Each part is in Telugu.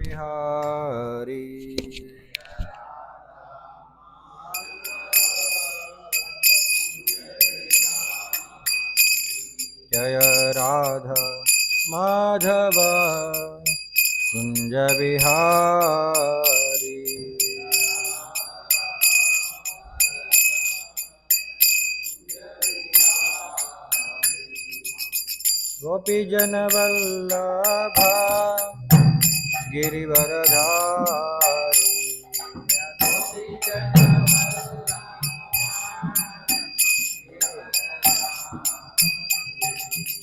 बिहारी जय राधा माधव कुंज बिहारी। गोपीजन वल्लभ गिरिवरधारी।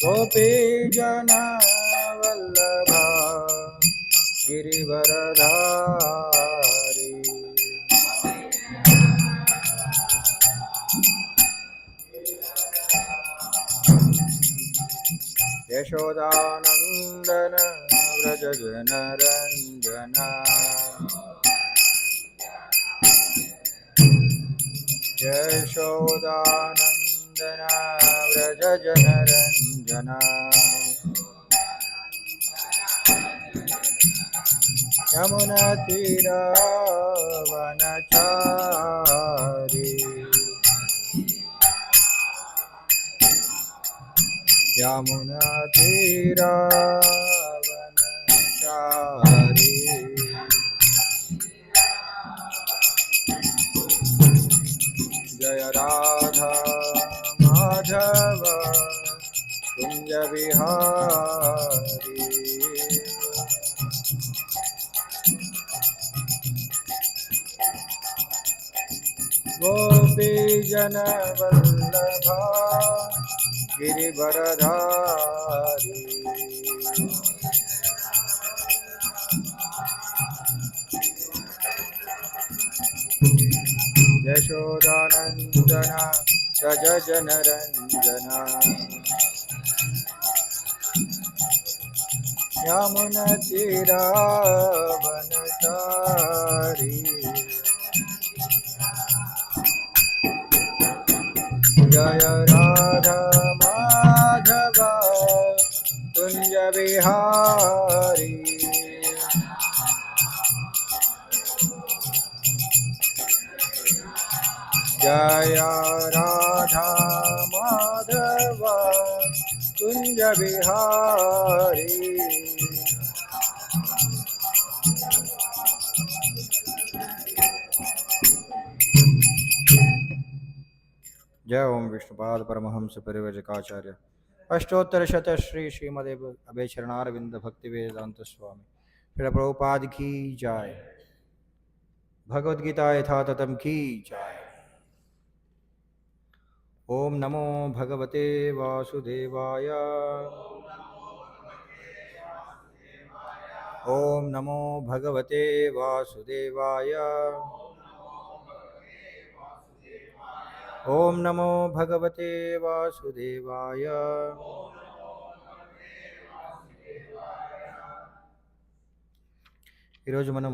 गोपीजन वल्लभ गिरिवरधारी। यशोदानंदन व्रज जनरंजन। यशोदानंदन व्रज जनरंजन। यमुना तीरावनचारी। यमुना तीरावनचारी। जय राधा माधव कुंज बिहारी। गोपीजन वल्लभ गिरिवरधारी। यशोदानंदन व्रज जनरंजन। यमुना तीरावनचारी। जय राधा माधव कुंज बिहारी। जय राधा माधव कुंज बिहारी। जय ओम विष्णुपाद परमहंस परिव्रजकाचार्य अष्टोत्तर शत श्री श्रीमदेव अभय चरणारविंद भक्ति वेदांत स्वामी श्री प्रभुपाद की जय। भगवद गीता यथातथम की जय। ओम नमो भगवते वासुदेवाय। ओम नमो भगवते वासुदेवाय। ओम नमो भगवते वासुदेवाय। ఈరోజు మనం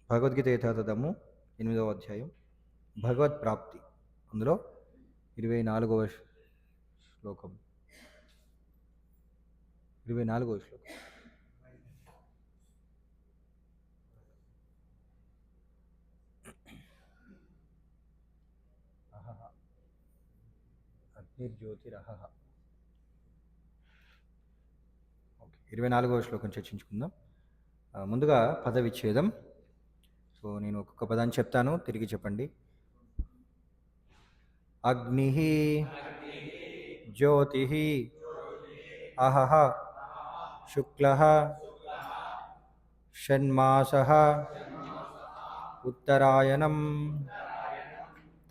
భగవద్గీత యథాతథము 8వ అధ్యాయం భగవత్ ప్రాప్తి, అందులో 24వ శ్లోకం. 24వ శ్లోకం. అగ్నిర్జ్యోతిరహ. ఓకే, 24వ శ్లోకం చర్చించుకుందాం. ముందుగా పద విచ్ఛేదం. సో నేను ఒక్కొక్క పదాన్ని చెప్తాను, తిరిగి చెప్పండి. అగ్ని, జ్యోతి, అహహ, శుక్ల, షణ్మాస, ఉత్తరాయణం,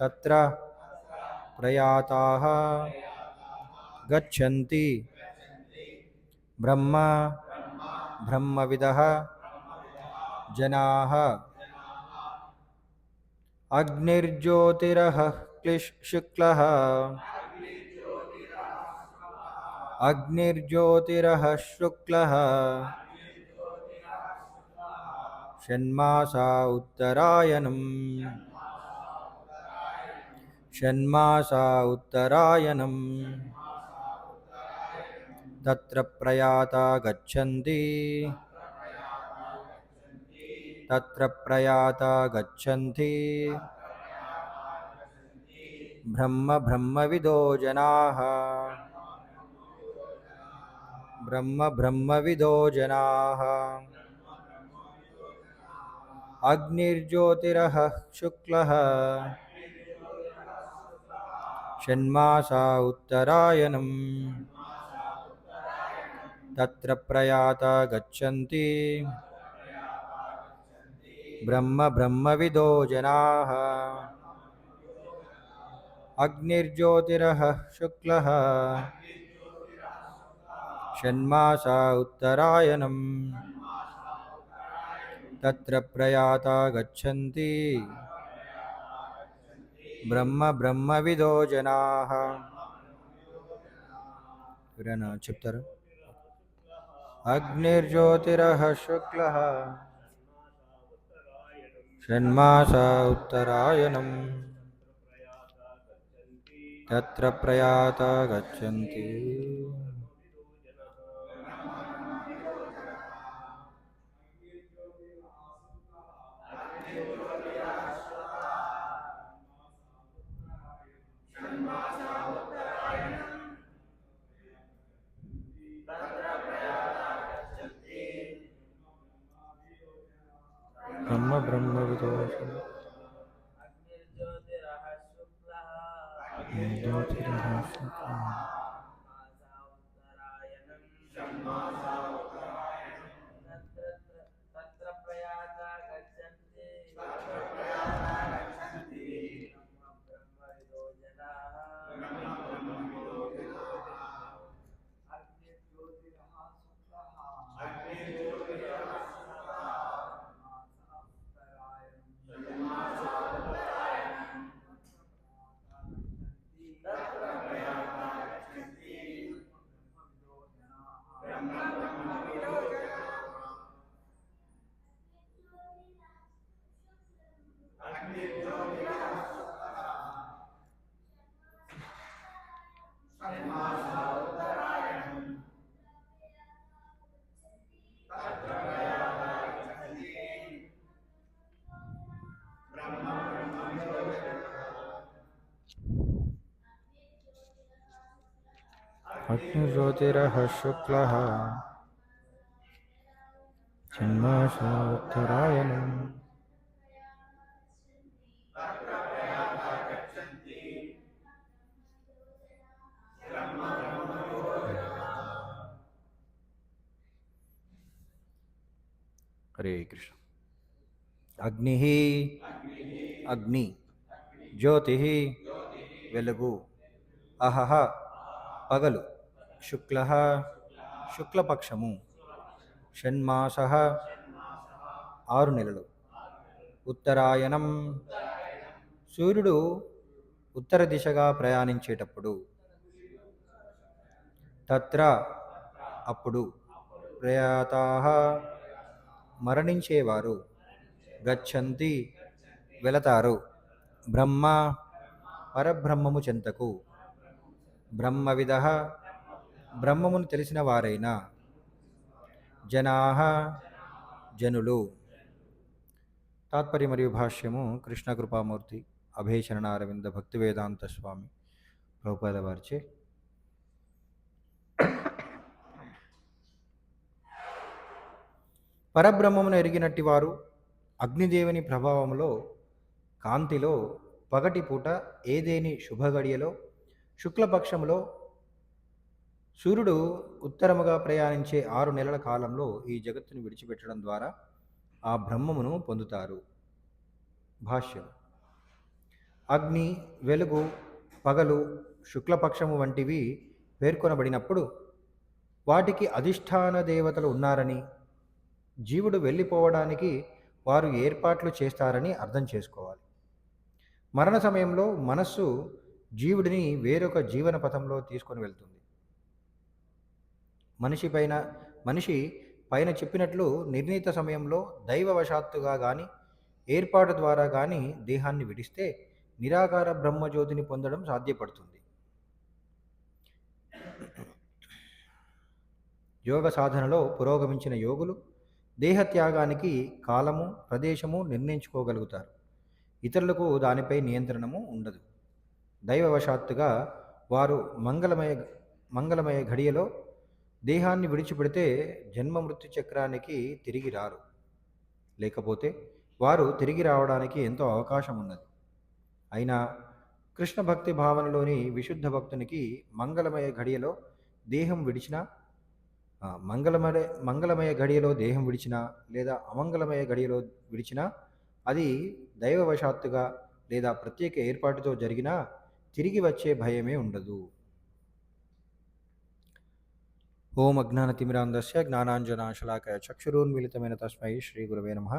తత్ర ప్రయాతాః గచ్చంతి బ్రహ్మ బ్రహ్మవిదః జనాః. అగ్నిర్జ్యోతిరః శుక్లః అగ్నిర్జ్యోతిరః శుక్లః షణ్మాసా ఉత్తరాయణం షణ్మాసా ఉత్తరాయణం తత్ర ప్రయాతా గచ్చంతి తత్ర ప్రయాతా గచ్చంతి బ్రహ్మ బ్రహ్మవిదో జనాః బ్రహ్మ బ్రహ్మవిదో జనాః అగ్నిర్జ్యోతిరః శుక్లః షణ్మాసా ఉత్తరాయణం తత్ర ప్రయాతా గచ్చంతి బ్రహ్మ బ్రహ్మవిదో జనాః అగ్నిర్జ్యోతిరః శుక్లః షణ్మాసా ఉత్తరాయణం తత్ర ప్రయాతా గచ్చంతి బ్రహ్మ బ్రహ్మవిదో జనాః. ఎవరైనా చెప్తారా? అగ్నిర్జ్యోతిరః శుక్లః షణ్మాసా ఉత్తరాయణం తత్ర ప్రయాతా గచ్చంతి. బ్రహ్మ బ్రహ్మవిదో అగ్నిజ్యోతిరః శుక్లః షణ్మాసా ఉత్తరాయణం హరే కృష్ణ. అగ్ని అగ్ని, జ్యోతి వెలుగు, అహహ పగలు, శుక్ల శుక్లపక్షము, షణ్మాస 6 నెలలు, ఉత్తరాయణం సూర్యుడు ఉత్తర దిశగా ప్రయాణించేటప్పుడు, తత్ర అప్పుడు, ప్రయాతాః మరణించేవారు, గచ్చంతి వెళతారు, బ్రహ్మ పరబ్రహ్మము చెంతకు, బ్రహ్మవిదః బ్రహ్మమును తెలిసిన వారైన, జనాః జనులు. తాత్పర్య మరియు భాష్యము కృష్ణ కృపామూర్తి అభయచరణ అరవింద భక్తి వేదాంత స్వామి ప్రభుపాద వారిచే పరబ్రహ్మమును ఎరిగినట్టి వారు అగ్నిదేవుని ప్రభావములో, కాంతిలో, పగటి పూట ఏదేని శుభగడియలో, శుక్లపక్షములో సూర్యుడు ఉత్తరముగా ప్రయాణించే 6 నెలల కాలంలో ఈ జగత్తును విడిచిపెట్టడం ద్వారా ఆ బ్రహ్మమును పొందుతారు. భాష్యం. అగ్ని, వెలుగు, పగలు, శుక్లపక్షము వంటివి పేర్కొనబడినప్పుడు వాటికి అధిష్టాన దేవతలు ఉన్నారని, జీవుడు వెళ్ళిపోవడానికి వారు ఏర్పాట్లు చేస్తారని అర్థం చేసుకోవాలి. మరణ సమయంలో మనస్సు జీవుడిని వేరొక జీవన పథంలో తీసుకొని వెళ్తుంది. మనిషి పైన చెప్పినట్లు నిర్ణీత సమయంలో దైవవశాత్తుగా కానీ ఏర్పాటు ద్వారా కానీ దేహాన్ని విడిస్తే నిరాకార బ్రహ్మజ్యోతిని పొందడం సాధ్యపడుతుంది. యోగ సాధనలో పురోగమించిన యోగులు దేహత్యాగానికి కాలము ప్రదేశము నిర్ణయించుకోగలుగుతారు. ఇతరులకు దానిపై నియంత్రణము ఉండదు. దైవవశాత్తుగా వారు మంగళమయ ఘడియలో దేహాన్ని విడిచిపెడితే జన్మ మృత్యు చక్రానికి తిరిగి రారు. లేకపోతే వారు తిరిగి రావడానికి ఎంతో అవకాశం ఉన్నది. అయినా కృష్ణ భక్తి భావనలోని విశుద్ధ భక్తునికి మంగళమయ ఘడియలో దేహం విడిచినా మంగళమయ ఘడియలో దేహం విడిచినా లేదా అమంగళమయ ఘడియలో విడిచినా అది దైవవశాత్తుగా లేదా ప్రత్యేక ఏర్పాటుతో జరిగినా తిరిగి వచ్చే భయమే ఉండదు. ఓం అజ్ఞానతిమిరాంధస్య జ్ఞానాంజనాశలాకయ చక్షురున్మిళితమైన తస్మై శ్రీ గురవే నమః.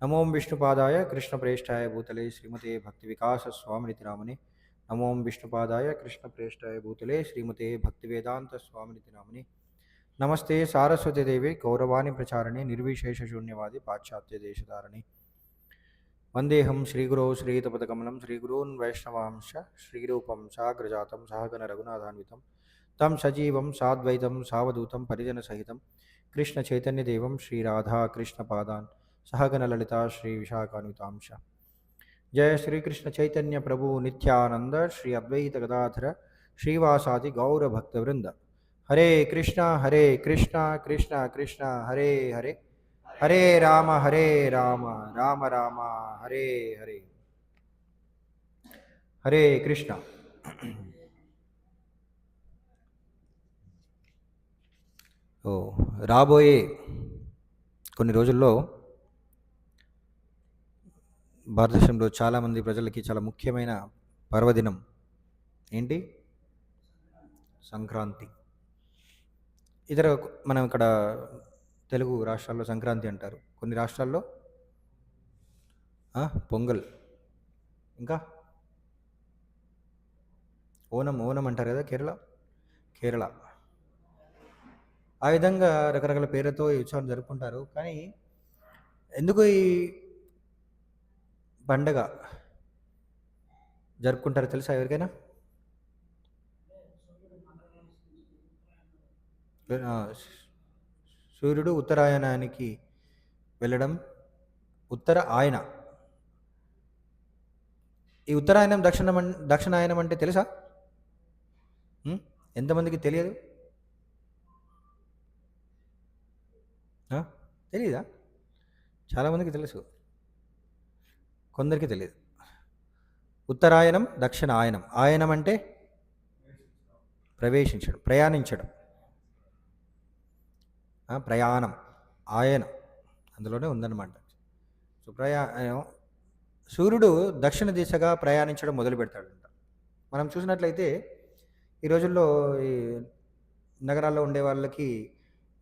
నమోం విష్ణుపాదాయ కృష్ణప్రేష్ఠాయ భూతలే శ్రీమతే భక్తి వికాస స్వామినితి నామనే. నమోం విష్ణుపాదాయ కృష్ణప్రేష్ఠాయ భూతలే శ్రీమతే భక్తివేదాంత స్వామినితి నామనే. నమస్తే సారస్వతి దేవి కౌరవాణి ప్రచారణే నిర్విశేష శూన్యవాది పాశ్చాత్య దేశధారణి. వందేహం శ్రీగురో శ్రీయుతపదకమలం శ్రీగురూన్ వైష్ణవాంశ శ్రీరూపం సాగ్రజాతం సహగణ రఘునాథాన్వితం తం సజీవం సాద్వైతం సావధూతం పరిజన సహితం కృష్ణ చైతన్యదేవం శ్రీరాధా కృష్ణ పాదాన్ సహగణ లలిత శ్రీ విశాఖాన్వితాంశ. జయ శ్రీకృష్ణ చైతన్య ప్రభు నిత్యానంద శ్రీ అద్వైత గదాధర శ్రీవాసాది గౌర భక్తవృంద. హరే కృష్ణ కృష్ణ కృష్ణ హరే హరే హరే రామ రామ రామ హరే హరే. హరే కృష్ణ. రాబోయే కొన్ని రోజుల్లో భారతదేశంలో చాలామంది ప్రజలకి చాలా ముఖ్యమైన పర్వదినం ఏంటి? సంక్రాంతి. మనం ఇక్కడ తెలుగు రాష్ట్రాల్లో సంక్రాంతి అంటారు, కొన్ని రాష్ట్రాల్లో పొంగల్, ఇంకా ఓనం అంటారు కదా, కేరళ. ఆ విధంగా రకరకాల పేర్లతో ఈ ఉత్సవాలు జరుపుకుంటారు. కానీ ఎందుకు ఈ పండగ జరుపుకుంటారో తెలుసా ఎవరికైనా? సూర్యుడు ఉత్తరాయణానికి వెళ్ళడం, ఉత్తర ఆయన. ఈ ఉత్తరాయణం దక్షిణాయనం అంటే తెలుసా? ఎంతమందికి తెలియదు? తెలీదా? చాలామందికి తెలుసు, కొందరికి తెలియదు. ఉత్తరాయణం, దక్షిణాయనం. ఆయనం అంటే ప్రవేశించడం, ప్రయాణించడం. ప్రయాణం, ఆయనం అందులోనే ఉందన్నమాట. సో సూర్యుడు దక్షిణ దిశగా ప్రయాణించడం మొదలు పెడతాడంట. మనం చూసినట్లయితే ఈ రోజుల్లో ఈ నగరాల్లో ఉండే వాళ్ళకి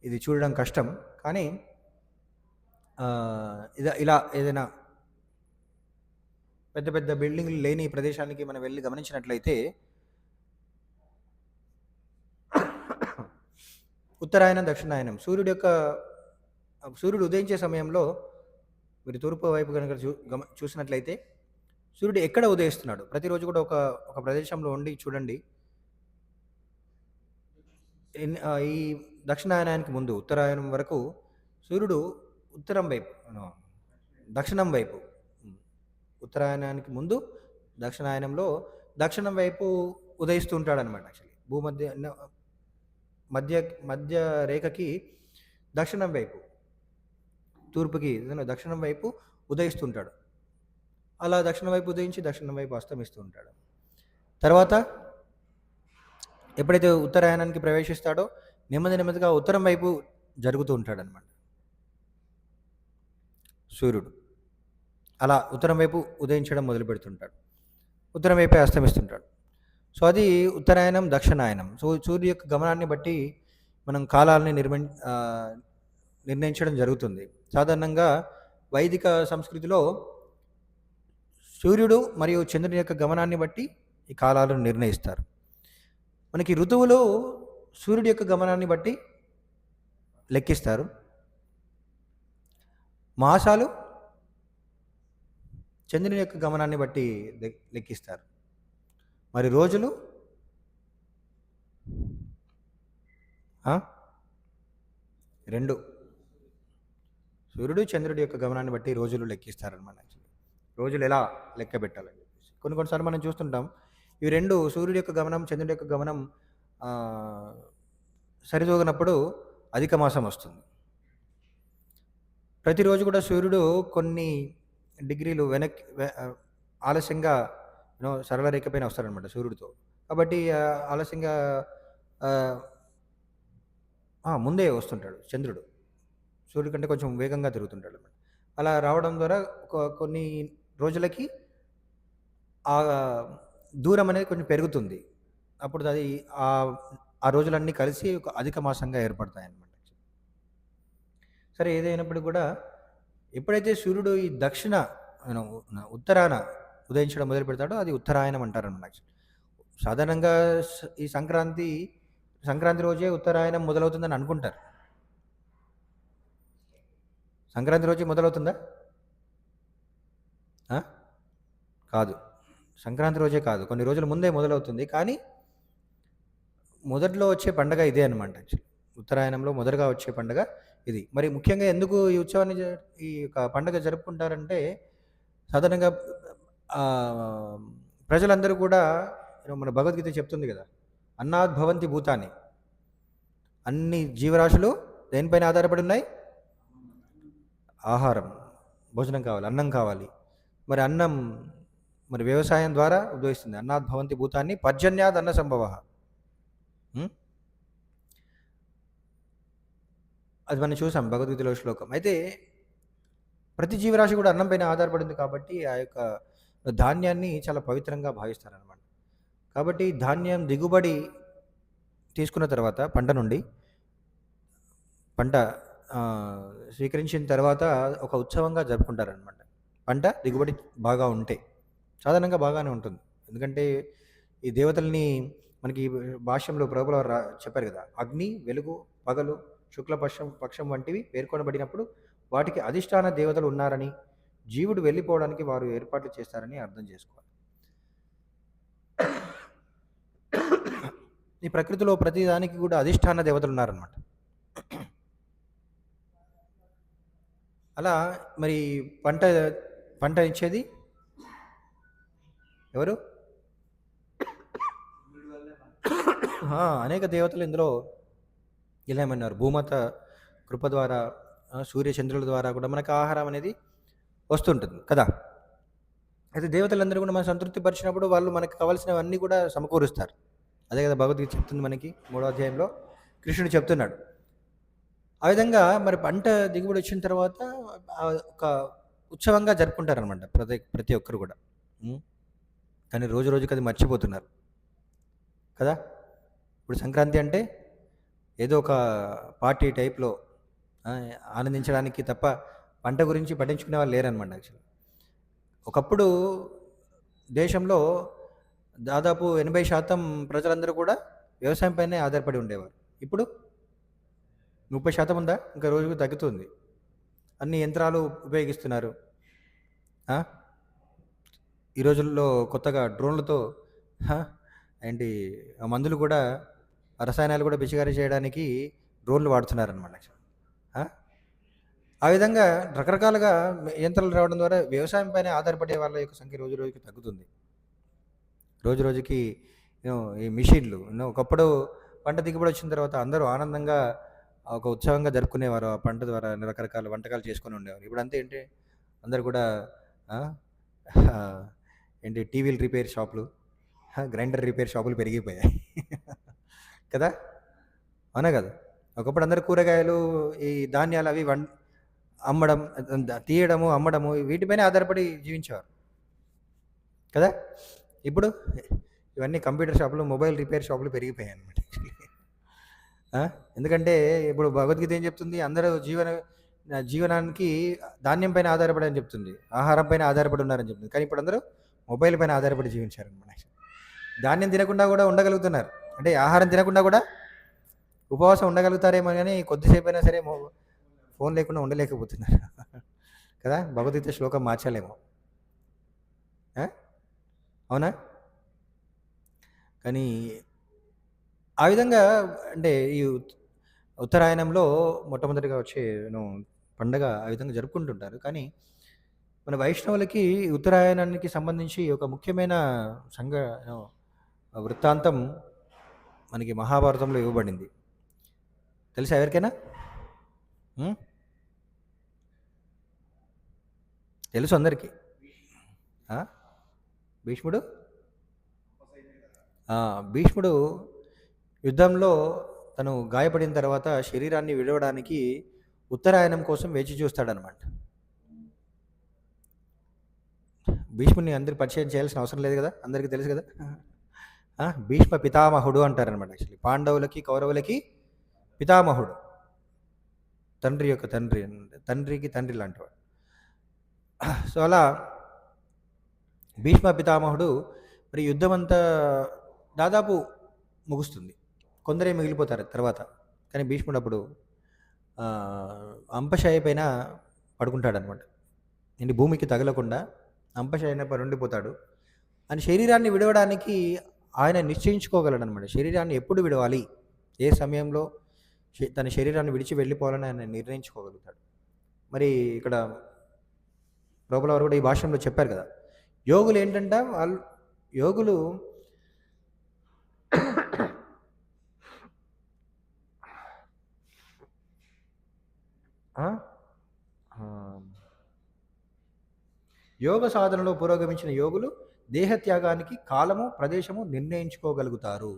ఇది చూడడం కష్టం. కానీ ఇలా ఏదైనా పెద్ద పెద్ద బిల్డింగ్లు లేని ప్రదేశానికి మనం వెళ్ళి గమనించినట్లయితే ఉత్తరాయణం, దక్షిణాయనం. సూర్యుడు ఉదయించే సమయంలో మీరు తూర్పు వైపు కనుక చూసినట్లయితే సూర్యుడు ఎక్కడ ఉదయిస్తున్నాడు? ప్రతిరోజు కూడా ఒక ప్రదేశంలో ఉండి చూడండి. ఈ దక్షిణాయనానికి ముందు ఉత్తరాయణం వరకు సూర్యుడు ఉత్తరం వైపు, దక్షిణం వైపు, ఉత్తరాయణానికి ముందు దక్షిణాయనంలో దక్షిణం వైపు ఉదయిస్తూ ఉంటాడు అనమాట. యాక్చువల్లీ మధ్య రేఖకి దక్షిణం వైపు, తూర్పుకి దక్షిణం వైపు ఉదయిస్తుంటాడు. అలా దక్షిణం వైపు ఉదయించి దక్షిణం వైపు అస్తమిస్తూ ఉంటాడు. తర్వాత ఎప్పుడైతే ఉత్తరాయణానికి ప్రవేశిస్తాడో నెమ్మదిగా ఉత్తరం వైపు జరుగుతూ ఉంటాడు అనమాట సూర్యుడు. అలా ఉత్తరం వైపు ఉదయించడం మొదలు పెడుతుంటాడు, ఉత్తరం వైపే అస్తమిస్తుంటాడు. సో అది ఉత్తరాయణం, దక్షిణాయనం. సో సూర్యుడు యొక్క గమనాన్ని బట్టి మనం కాలాలని నిర్ణయించడం జరుగుతుంది. సాధారణంగా వైదిక సంస్కృతిలో సూర్యుడు మరియు చంద్రుని యొక్క గమనాన్ని బట్టి ఈ కాలాలను నిర్ణయిస్తారు. మనకి ఋతువులు సూర్యుడి యొక్క గమనాన్ని బట్టి లెక్కిస్తారు. మాసాలు చంద్రుని యొక్క గమనాన్ని బట్టి లెక్కిస్తారు. మరి రోజులు రెండు సూర్యుడు చంద్రుడి యొక్క గమనాన్ని బట్టి రోజులు లెక్కిస్తారనమాట. రోజులు ఎలా లెక్క పెట్టాలని చెప్పేసి కొన్నిసార్లు మనం చూస్తుంటాం. ఇవి రెండు, సూర్యుడి యొక్క గమనం, చంద్రుడి యొక్క గమనం సరితూగినప్పుడు అధిక మాసం వస్తుంది. ప్రతిరోజు కూడా సూర్యుడు కొన్ని డిగ్రీలు వెనక్కి ఆలస్యంగా సరళ రేఖ పైన వస్తారనమాట సూర్యుడితో. కాబట్టి ఆలస్యంగా ముందే వస్తుంటాడు చంద్రుడు. సూర్యుడి కంటే కొంచెం వేగంగా తిరుగుతుంటాడు అనమాట. అలా రావడం ద్వారా కొన్ని రోజులకి ఆ దూరం అనేది కొంచెం పెరుగుతుంది. అప్పుడు అది ఆ రోజులన్నీ కలిసి ఒక అధిక మాసంగా ఏర్పడతాయన్నమాట. సరే, ఏదైనప్పుడు కూడా ఎప్పుడైతే సూర్యుడు ఈ దక్షిణ ఉత్తరాన ఉదయించడం మొదలు పెడతాడో అది ఉత్తరాయణం అంటారన్నమాట. సాధారణంగా ఈ సంక్రాంతి రోజే ఉత్తరాయణం మొదలవుతుందని అనుకుంటారు. సంక్రాంతి రోజే మొదలవుతుందా? కాదు, సంక్రాంతి రోజే కాదు, కొన్ని రోజుల ముందే మొదలవుతుంది. కానీ మొదట్లో వచ్చే పండగ ఇదే అనమాట. ఉత్తరాయణంలో మొదటగా వచ్చే పండగ ఇది. మరి ముఖ్యంగా ఎందుకు ఈ ఉత్సవాన్ని, ఈ యొక్క పండుగ జరుపుకుంటారంటే, సాధారణంగా ప్రజలందరూ కూడా మన భగవద్గీత చెప్తుంది కదా, అన్నాద్ భవంతి భూతాన్ని. అన్ని జీవరాశులు దేనిపైన ఆధారపడి ఉన్నాయి? ఆహారం, భోజనం కావాలి, అన్నం కావాలి. మరి అన్నం మరి వ్యవసాయం ద్వారా ఉద్భవిస్తుంది. అన్నాద్ భవంతి భూతాన్ని పర్జన్యాద్ అన్న సంభవ. అది మనం చూసాం భగవద్గీతలో శ్లోకం. అయితే ప్రతి జీవరాశి కూడా అన్నం పైన ఆధారపడింది కాబట్టి ఆ యొక్క ధాన్యాన్ని చాలా పవిత్రంగా భావిస్తారనమాట. కాబట్టి ధాన్యం దిగుబడి తీసుకున్న తర్వాత పంట స్వీకరించిన తర్వాత ఒక ఉత్సవంగా జరుపుకుంటారనమాట. పంట దిగుబడి బాగా ఉంటే సాధారణంగా బాగానే ఉంటుంది. ఎందుకంటే ఈ దేవతల్ని మనకి భాష్యంలో ప్రభువుల చెప్పారు కదా, అగ్ని, వెలుగు, పగలు, శుక్లపక్షం వంటివి పేర్కొనబడినప్పుడు వాటికి అధిష్టాన దేవతలు ఉన్నారని, జీవుడు వెళ్ళిపోవడానికి వారు ఏర్పాట్లు చేస్తారని అర్థం చేసుకోవాలి. ఈ ప్రకృతిలో ప్రతిదానికి కూడా అధిష్టాన దేవతలు ఉన్నారన్నమాట. అలా మరి పంట ఇచ్చేది ఎవరు? అనేక దేవతలు ఇందులో ఇలామన్నారు. భూమాత కృప ద్వారా, సూర్య చంద్రుల ద్వారా కూడా మనకు ఆహారం అనేది వస్తుంటుంది కదా. అయితే దేవతలందరూ కూడా మనం సంతృప్తి పరిచినప్పుడు వాళ్ళు మనకు కావాల్సినవన్నీ కూడా సమకూరుస్తారు. అదే కదా భగవద్గీత చెప్తుంది మనకి 3వ అధ్యాయంలో కృష్ణుడు చెప్తున్నాడు. ఆ విధంగా మరి పంట దిగుబడి వచ్చిన తర్వాత ఒక ఉత్సవంగా జరుపుకుంటారనమాట ప్రతి ఒక్కరు కూడా. కానీ రోజు రోజుకి అది మర్చిపోతున్నారు కదా. ఇప్పుడు సంక్రాంతి అంటే ఏదో ఒక పార్టీ టైప్లో ఆనందించడానికి తప్ప పంట గురించి పట్టించుకునే వాళ్ళు లేరనమాట. యాక్చువల్లీ ఒకప్పుడు దేశంలో దాదాపు 80% ప్రజలందరూ కూడా వ్యవసాయం పైనే ఆధారపడి ఉండేవారు. ఇప్పుడు 30% ఉందా? ఇంకా రోజుకు తగ్గుతుంది. అన్ని యంత్రాలు ఉపయోగిస్తున్నారు. ఈ రోజుల్లో కొత్తగా డ్రోన్లతో ఏంటి మందులు కూడా, రసాయనాలు కూడా పిచికారీ చేయడానికి డ్రోన్లు వాడుతున్నారనమాట. ఆ విధంగా రకరకాలుగా యంత్రాలు రావడం ద్వారా వ్యవసాయం పైన ఆధారపడే వాళ్ళ యొక్క సంఖ్య రోజు రోజుకి తగ్గుతుంది. రోజు రోజుకి ఈ మిషన్లు ఒకప్పుడు పంట దిగుబడి వచ్చిన తర్వాత అందరూ ఆనందంగా ఒక ఉత్సవంగా జరుపుకునేవారు. ఆ పంట ద్వారా రకరకాల వంటకాలు చేసుకొని ఉండేవారు. ఇప్పుడు అంతే ఏంటి, అందరు కూడా ఏంటి టీవీలు రిపేర్ షాపులు, గ్రైండర్ రిపేర్ షాపులు పెరిగిపోయాయి కదా. అవునా కదా. ఒకప్పుడు అందరు కూరగాయలు, ఈ ధాన్యాలు అవి అమ్మడం, తీయడము, అమ్మడము, వీటిపైన ఆధారపడి జీవించేవారు కదా. ఇప్పుడు ఇవన్నీ కంప్యూటర్ షాపులు, మొబైల్ రిపేర్ షాపులు పెరిగిపోయాయి అన్నమాట. ఎందుకంటే ఇప్పుడు భగవద్గీత ఏం చెప్తుంది? అందరూ జీవనానికి ధాన్యం పైన ఆధారపడి అని చెప్తుంది, ఆహారం పైన ఆధారపడి ఉన్నారని చెప్తుంది. కానీ ఇప్పుడు అందరూ మొబైల్ పైన ఆధారపడి జీవించారు అనమాట. ధాన్యం తినకుండా కూడా ఉండగలుగుతున్నారు, అంటే ఆహారం తినకుండా కూడా ఉపవాసం ఉండగలుగుతారేమో, కానీ కొద్దిసేపు అయినా సరే ఫోన్ లేకుండా ఉండలేకపోతున్నారు కదా. భగవద్గీత శ్లోకం మార్చాలేమో, అవునా? కానీ ఆ విధంగా అంటే ఈ ఉత్తరాయణంలో మొట్టమొదటిగా వచ్చే పండగ ఆ విధంగా జరుపుకుంటుంటారు. కానీ మన వైష్ణవులకి ఉత్తరాయణానికి సంబంధించి ఒక ముఖ్యమైన సంఘ వృత్తాంతం మనకి మహాభారతంలో ఇవ్వబడింది. తెలుసా ఎవరికైనా? ఉం? తెలుసు అందరికీ. ఆ? భీష్ముడు భీష్ముడు యుద్ధంలో తను గాయపడిన తర్వాత శరీరాన్ని విడవడానికి ఉత్తరాయణం కోసం వేచి చూస్తాడనమాట. భీష్ముడిని అందరికి పరిచయం చేయాల్సిన అవసరం లేదు కదా, అందరికీ తెలుసు కదా. భీష్మ పితామహుడు అంటారనమాట. యాక్చువల్లీ పాండవులకి కౌరవులకి పితామహుడు, తండ్రి యొక్క తండ్రి, తండ్రికి తండ్రి లాంటివాడు. సో అలా భీష్మ పితామహుడు మరి యుద్ధం అంతా దాదాపు ముగుస్తుంది, కొందరే మిగిలిపోతారు తర్వాత. కానీ భీష్ముడు అప్పుడు అంపశయ్య పైన పడుకుంటాడనమాట. ఏంటి, భూమికి తగలకుండా అంపశయ్య పైన ఉండిపోతాడు. అని శరీరాన్ని విడవడానికి ఆయన నిశ్చయించుకోగలడు అనమాట. శరీరాన్ని ఎప్పుడు విడవాలి, ఏ సమయంలో తన శరీరాన్ని విడిచి వెళ్ళిపోవాలని ఆయన నిర్ణయించుకోగలుగుతాడు. మరి ఇక్కడ ప్రభుల వారు కూడా ఈ భాషలో చెప్పారు కదా, యోగులు ఏంటంట, వాళ్ళు యోగులు యోగ సాధనలో పురోగమించిన యోగులు దేహత్యాగానికి కాలము ప్రదేశము నిర్ణయించుకోగలుగుతారు.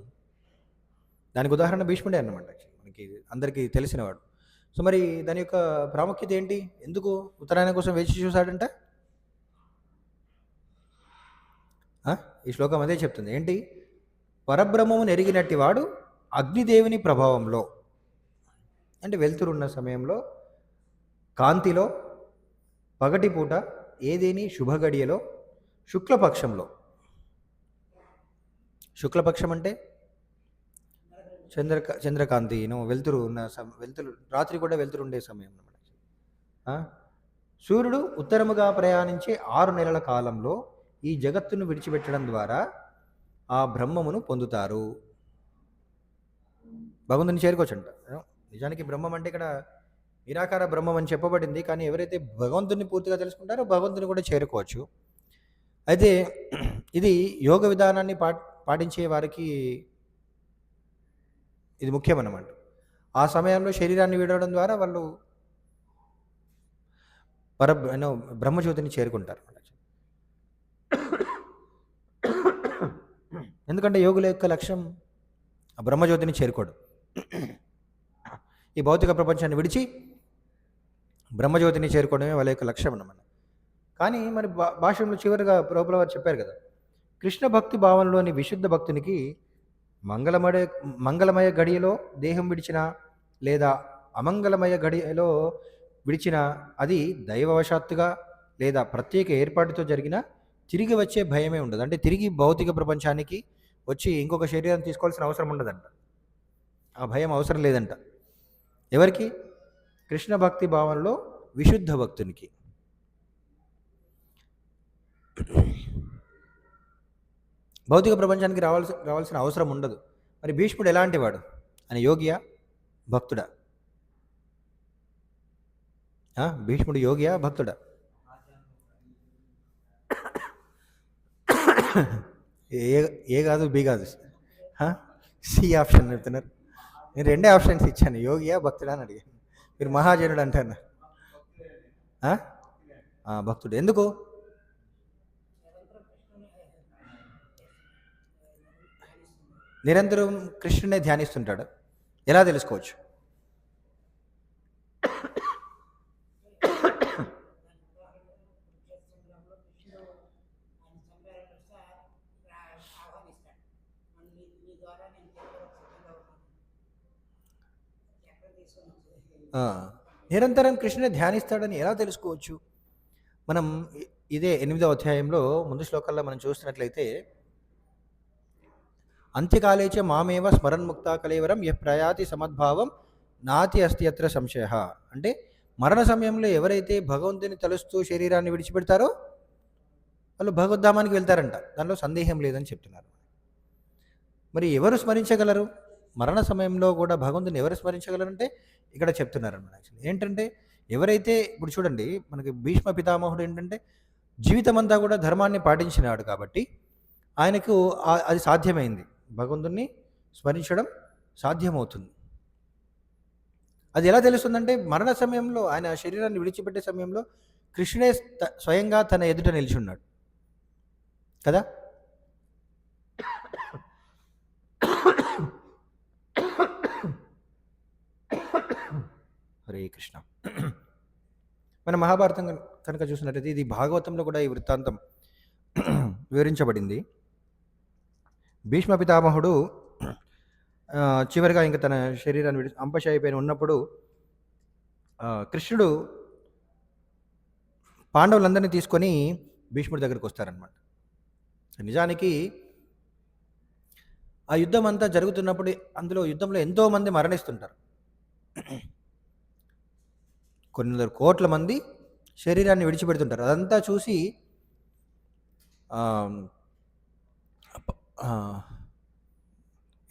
దానికి ఉదాహరణ భీష్ముడే అన్నమాట. మనకి అందరికీ తెలిసినవాడు. సో మరి దాని యొక్క ప్రాముఖ్యత ఏంటి, ఎందుకు ఉత్తరాయణం కోసం వేచి చూశాడంట? ఈ శ్లోకం అదే చెప్తుంది. ఏంటి, పరబ్రహ్మము నెరిగినట్టి వాడు అగ్నిదేవుని ప్రభావంలో, అంటే వెలుతురున్న సమయంలో, కాంతిలో, పగటిపూట, ఏదేని శుభగడియలో, శుక్లపక్షంలో. శుక్లపక్షం అంటే చంద్రకాంతి, వెలుతురు ఉన్న వెలుతురు, రాత్రి కూడా వెలుతురు ఉండే సమయం అన్నమాట. సూర్యుడు ఉత్తరముగా ప్రయాణించే 6 నెలల కాలంలో ఈ జగత్తును విడిచిపెట్టడం ద్వారా ఆ బ్రహ్మమును పొందుతారు. భగవంతుని చేరుకోవచ్చంట. నిజానికి బ్రహ్మం అంటే ఇక్కడ నిరాకార బ్రహ్మం అని చెప్పబడింది. కానీ ఎవరైతే భగవంతుని పూర్తిగా తెలుసుకుంటారో భగవంతుని కూడా చేరుకోవచ్చు. అయితే ఇది యోగ విధానాన్ని పాటించే వారికి ఇది ముఖ్యమన్నమాట. ఆ సమయంలో శరీరాన్ని విడవడం ద్వారా వాళ్ళు బ్రహ్మజ్యోతిని చేరుకుంటారు. ఎందుకంటే యోగుల యొక్క లక్ష్యం ఆ బ్రహ్మజ్యోతిని చేరుకోవడం. ఈ భౌతిక ప్రపంచాన్ని విడిచి బ్రహ్మజ్యోతిని చేరుకోవడమే వాళ్ళ యొక్క లక్ష్యం అన్నమాట. కానీ మరి భాషలో చివరిగా ప్రభువుల వారు చెప్పారు కదా, కృష్ణ భక్తి భావనలోని విశుద్ధ భక్తునికి మంగళమయ గడియలో దేహం విడిచిన లేదా అమంగళమయ గడియలో విడిచిన అది దైవవశాత్తుగా లేదా ప్రత్యేక ఏర్పాటుతో జరిగిన తిరిగి వచ్చే భయమే ఉండదు. అంటే తిరిగి భౌతిక ప్రపంచానికి వచ్చి ఇంకొక శరీరం తీసుకోవాల్సిన అవసరం ఉండదంట. ఆ భయం అవసరం లేదంట. ఎవరికి? కృష్ణ భక్తి భావనలో విశుద్ధ భక్తునికి. భౌతిక ప్రపంచానికి రావాల్సిన అవసరం ఉండదు. మరి భీష్ముడు ఎలాంటి వాడు? అని యోగియా భక్తుడా? భీష్ముడు యోగియా భక్తుడా? ఏ కాదు, బి కాదు, సి ఆప్షన్ చెప్తున్నారు. నేను 2 ఆప్షన్స్ ఇచ్చాను, యోగియా భక్తుడా అని అడిగాను. మీరు మహాజనుడు అంటారు. భక్తుడు ఎందుకు? నిరంతరం కృష్ణునే ధ్యానిస్తుంటాడు. ఎలా తెలుసుకోవచ్చు? నిరంతరం కృష్ణుని ధ్యానిస్తాడని ఎలా తెలుసుకోవచ్చు? మనం ఇదే 8వ అధ్యాయంలో ముందు శ్లోకాల్లో మనం చూస్తున్నట్లయితే, అంత్యకాలేచ మామేవ స్మరన్ముక్త కలేవరం యః ప్రయాతి సమద్భావం నాతి అస్తి అత్ర సంశయ. అంటే మరణ సమయంలో ఎవరైతే భగవంతుని తలుస్తూ శరీరాన్ని విడిచిపెడతారో వాళ్ళు భగవద్ధామానికి వెళ్తారంట, దానిలో సందేహం లేదని చెప్తున్నారు. మరి ఎవరు స్మరించగలరు? మరణ సమయంలో కూడా భగవంతుని ఎవరు స్మరించగలరంటే ఇక్కడ చెప్తున్నారు అన్నమాట. ఏంటంటే ఎవరైతే ఇప్పుడు చూడండి మనకి భీష్మ పితామహుడు ఏంటంటే జీవితం అంతా కూడా ధర్మాన్ని పాటించినాడు కాబట్టి ఆయనకు అది సాధ్యమైంది. భగవంతుణ్ణి స్మరించడం సాధ్యమవుతుంది. అది ఎలా తెలుస్తుందంటే మరణ సమయంలో ఆయన శరీరాన్ని విడిచిపెట్టే సమయంలో కృష్ణుడే స్వయంగా తన ఎదుట నిలిచున్నాడు కదా. హరే కృష్ణ. మన మహాభారతం కనుక చూసినట్లయితే ఇది భాగవతంలో కూడా ఈ వృత్తాంతం వివరించబడింది. భీష్మ పితామహుడు చివరిగా ఇంకా తన శరీరాన్ని అంపశయ్య పైన ఉన్నప్పుడు కృష్ణుడు పాండవులందరినీ తీసుకొని భీష్ముడి దగ్గరికి వస్తారనమాట. నిజానికి ఆ యుద్ధం అంతా జరుగుతున్నప్పుడు అందులో యుద్ధంలో ఎంతోమంది మరణిస్తుంటారు. కొన్ని కోట్ల మంది శరీరాన్ని విడిచిపెడుతుంటారు. అదంతా చూసి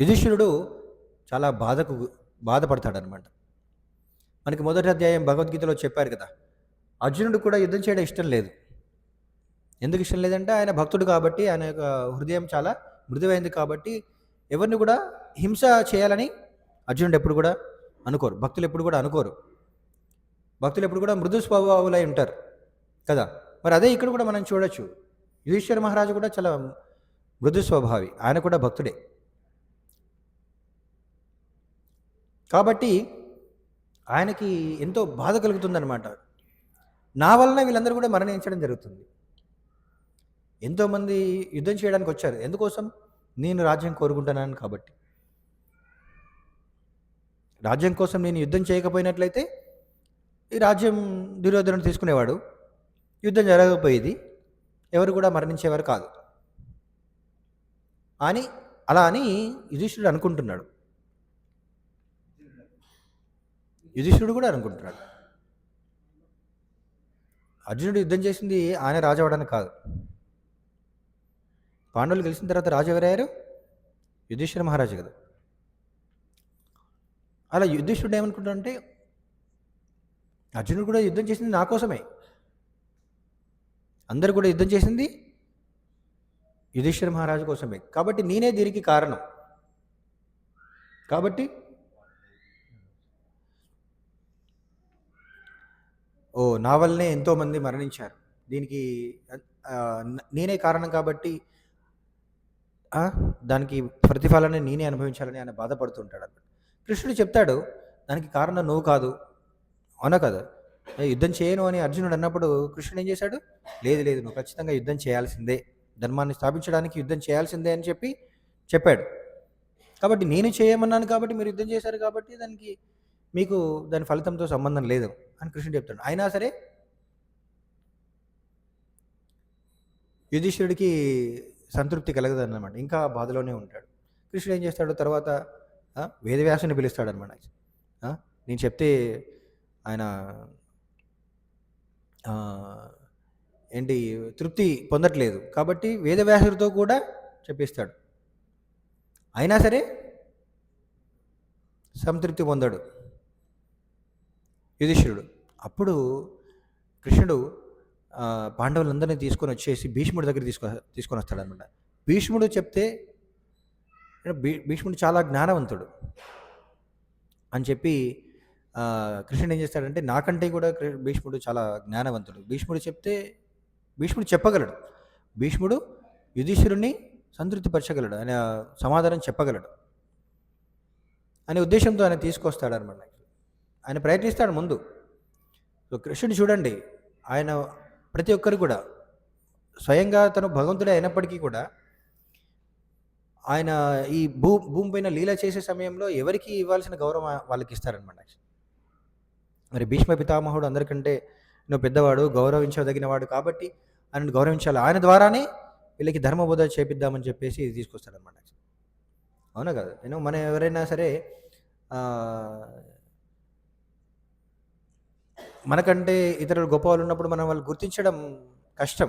యుధిష్ఠిరుడు చాలా బాధపడతాడనమాట. మనకి మొదటి అధ్యాయం భగవద్గీతలో చెప్పారు కదా, అర్జునుడు కూడా యుద్ధం చేయడం ఇష్టం లేదు. ఎందుకు ఇష్టం లేదంటే ఆయన భక్తుడు కాబట్టి, ఆయన యొక్క హృదయం చాలా మృదువైంది కాబట్టి ఎవరిని కూడా హింస చేయాలని అర్జునుడు ఎప్పుడు కూడా అనుకోరు. భక్తులు ఎప్పుడు కూడా అనుకోరు. భక్తులు ఎప్పుడు కూడా మృదు స్వభావులై ఉంటారు కదా. మరి అదే ఇక్కడ కూడా మనం చూడొచ్చు. యుధిష్ఠిర మహారాజు కూడా చాలా మృదు స్వభావి, ఆయన కూడా భక్తుడే. కాబట్టి ఆయనకి ఎంతో బాధ కలుగుతుందన్నమాట. నా వలన వీళ్ళందరూ కూడా మరణించడం జరుగుతుంది. ఎంతోమంది యుద్ధం చేయడానికి వచ్చారు. ఎందుకోసం? నేను రాజ్యం కోరుకుంటున్నాను కాబట్టి. రాజ్యం కోసం నేను యుద్ధం చేయకపోయినట్లయితే ఈ రాజ్యం దుర్యోధనుడు తీసుకునేవాడు, యుద్ధం జరగకపోయేది, ఎవరు కూడా మరణించేవారు కాదు అని అలా అని యుధిష్ఠిరుడు అనుకుంటున్నాడు. యుధిష్ఠిరుడు కూడా అనుకుంటున్నాడు. అర్జునుడు యుద్ధం చేసింది ఆయన రాజు అవడానికి కాదు. పాండవులు గెలిచిన తర్వాత రాజు ఎవరయ్యారు? యుధిష్ఠిర మహారాజు కదా. అలా యుధిష్ఠిరుడు ఏమనుకుంటాడంటే అర్జునుడు కూడా యుద్ధం చేసింది నా కోసమే, అందరు కూడా యుద్ధం చేసింది యుధిష్ఠిర మహారాజు కోసమే, కాబట్టి నేనే దీనికి కారణం. కాబట్టి నా వల్లనే ఎంతోమంది మరణించారు, దీనికి నేనే కారణం కాబట్టి దానికి ప్రతిఫలాన్ని నేనే అనుభవించాలని ఆయన బాధపడుతుంటాడు అన్నమాట. కృష్ణుడు చెప్తాడు దానికి కారణం నువ్వు కాదు, అవునా కదా. యుద్ధం చేయను అని అర్జునుడు అన్నప్పుడు కృష్ణుడు ఏం చేశాడు? లేదు లేదు, నువ్వు ఖచ్చితంగా యుద్ధం చేయాల్సిందే, ధర్మాన్ని స్థాపించడానికి యుద్ధం చేయాల్సిందే అని చెప్పాడు. కాబట్టి నేను చేయమన్నాను కాబట్టి మీరు యుద్ధం చేశారు కాబట్టి మీకు దాని ఫలితంతో సంబంధం లేదు అని కృష్ణుడు చెప్తాడు. అయినా సరే యుధిష్ఠిరుడికి సంతృప్తి కలగదు అన్నమాట, ఇంకా బాధలోనే ఉంటాడు. కృష్ణుడు ఏం చేస్తాడు? తర్వాత వేదవ్యాసుని పిలుస్తాడు అనమాట. నేను చెప్తే ఆయన తృప్తి పొందట్లేదు కాబట్టి వేదవ్యాసుడితో కూడా చెప్పిస్తాడు. అయినా సరే సంతృప్తి పొందాడు యుధిష్ఠిరుడు. అప్పుడు కృష్ణుడు పాండవులందరినీ తీసుకొని వచ్చేసి భీష్ముడి దగ్గర తీసుకొని వస్తాడనమాట. భీష్ముడు చెప్తే భీష్ముడు చాలా జ్ఞానవంతుడు అని చెప్పి కృష్ణుడు ఏం చేస్తాడంటే నాకంటే కూడా భీష్ముడు చాలా జ్ఞానవంతుడు. భీష్ముడు చెప్పగలడు, భీష్ముడు యుధిష్ఠిరుడిని సంతృప్తిపరచగలడు, ఆయన సమాధానం చెప్పగలడు అనే ఉద్దేశంతో ఆయన తీసుకొస్తాడనమాట. ఆయన ప్రయత్నిస్తాడు ముందు. సో కృష్ణుడు చూడండి, ఆయన ప్రతి ఒక్కరు కూడా స్వయంగా తను భగవంతుడే అయినప్పటికీ కూడా ఆయన ఈ భూమి పైన లీల చేసే సమయంలో ఎవరికి ఇవ్వాల్సిన గౌరవం వాళ్ళకి ఇస్తారనమాట. మరి భీష్మ పితామహుడు అందరికంటే నువ్వు పెద్దవాడు, గౌరవించదగినవాడు కాబట్టి ఆయనను గౌరవించాలి, ఆయన ద్వారానే వీళ్ళకి ధర్మబోధ చేపిద్దామని చెప్పేసి తీసుకొస్తాడనమాట. అవునా కదా. మనం ఎవరైనా సరే మనకంటే ఇతరులు గొప్పవాళ్ళు ఉన్నప్పుడు మనం వాళ్ళు గుర్తించడం కష్టం.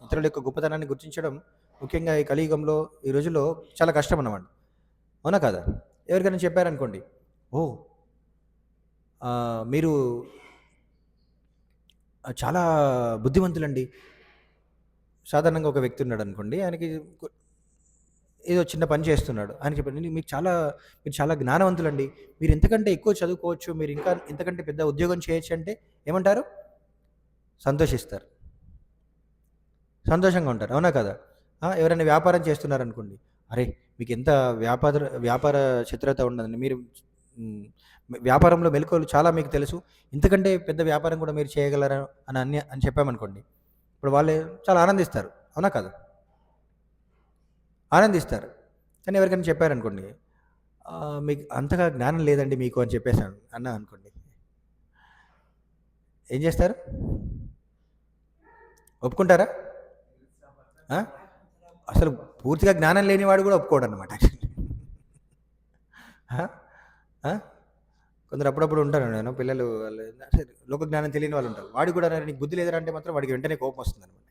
ఇతరుల యొక్క గొప్పతనాన్ని గుర్తించడం ముఖ్యంగా ఈ కలియుగంలో ఈ రోజుల్లో చాలా కష్టం అన్నమాట. అవునా కదా. ఎవరికైనా చెప్పారనుకోండి, మీరు చాలా బుద్ధిమంతులండి. సాధారణంగా ఒక వ్యక్తి ఉన్నాడు అనుకోండి. ఆయనకి ఏదో చిన్న పని చేస్తున్నాడు. ఆయనకి చెప్పాను, మీరు చాలా జ్ఞానవంతులండి. మీరు ఇంతకంటే ఎక్కువ చదువుకోవచ్చు. మీరు ఇంకా ఇంతకంటే పెద్ద ఉద్యోగం చేయొచ్చు అంటే ఏమంటారు? సంతోషిస్తారు. సంతోషంగా ఉంటారు. అవునా కదా? ఎవరైనా వ్యాపారం చేస్తున్నారనుకోండి. అరే! మీకెంత వ్యాపార చతురత ఉన్నదండి. మీరు హ్మ్. వ్యాపారంలో మెళకువలు చాలా మీకు తెలుసు. ఇంతకంటే పెద్ద వ్యాపారం కూడా మీరు చేయగలరా అని చెప్పామనుకోండి. ఇప్పుడు వాళ్ళు చాలా ఆనందిస్తారు. అవునా కాదా? ఆనందిస్తారు. కానీ ఎవరికైనా చెప్పారనుకోండి, మీకు అంతగా జ్ఞానం లేదండి మీకు అని చెప్పేసాను అన్నా అనుకోండి. ఏం చేస్తారు? ఒప్పుకుంటారా? ఆ? అసలు పూర్తిగా జ్ఞానం లేనివాడు కూడా ఒప్పుకోడనమాట యాక్చువల్లీ. ఆ? ఆ? కొందరు అప్పుడప్పుడు ఉంటారు నేను పిల్లలు వాళ్ళు సరే లోక జ్ఞానం తెలియని వాళ్ళు ఉంటారు. వాడు కూడా నీకు బుద్ధి లేదురా అంటే మాత్రం వాడికి వెంటనే కోపం వస్తుంది అనమాట.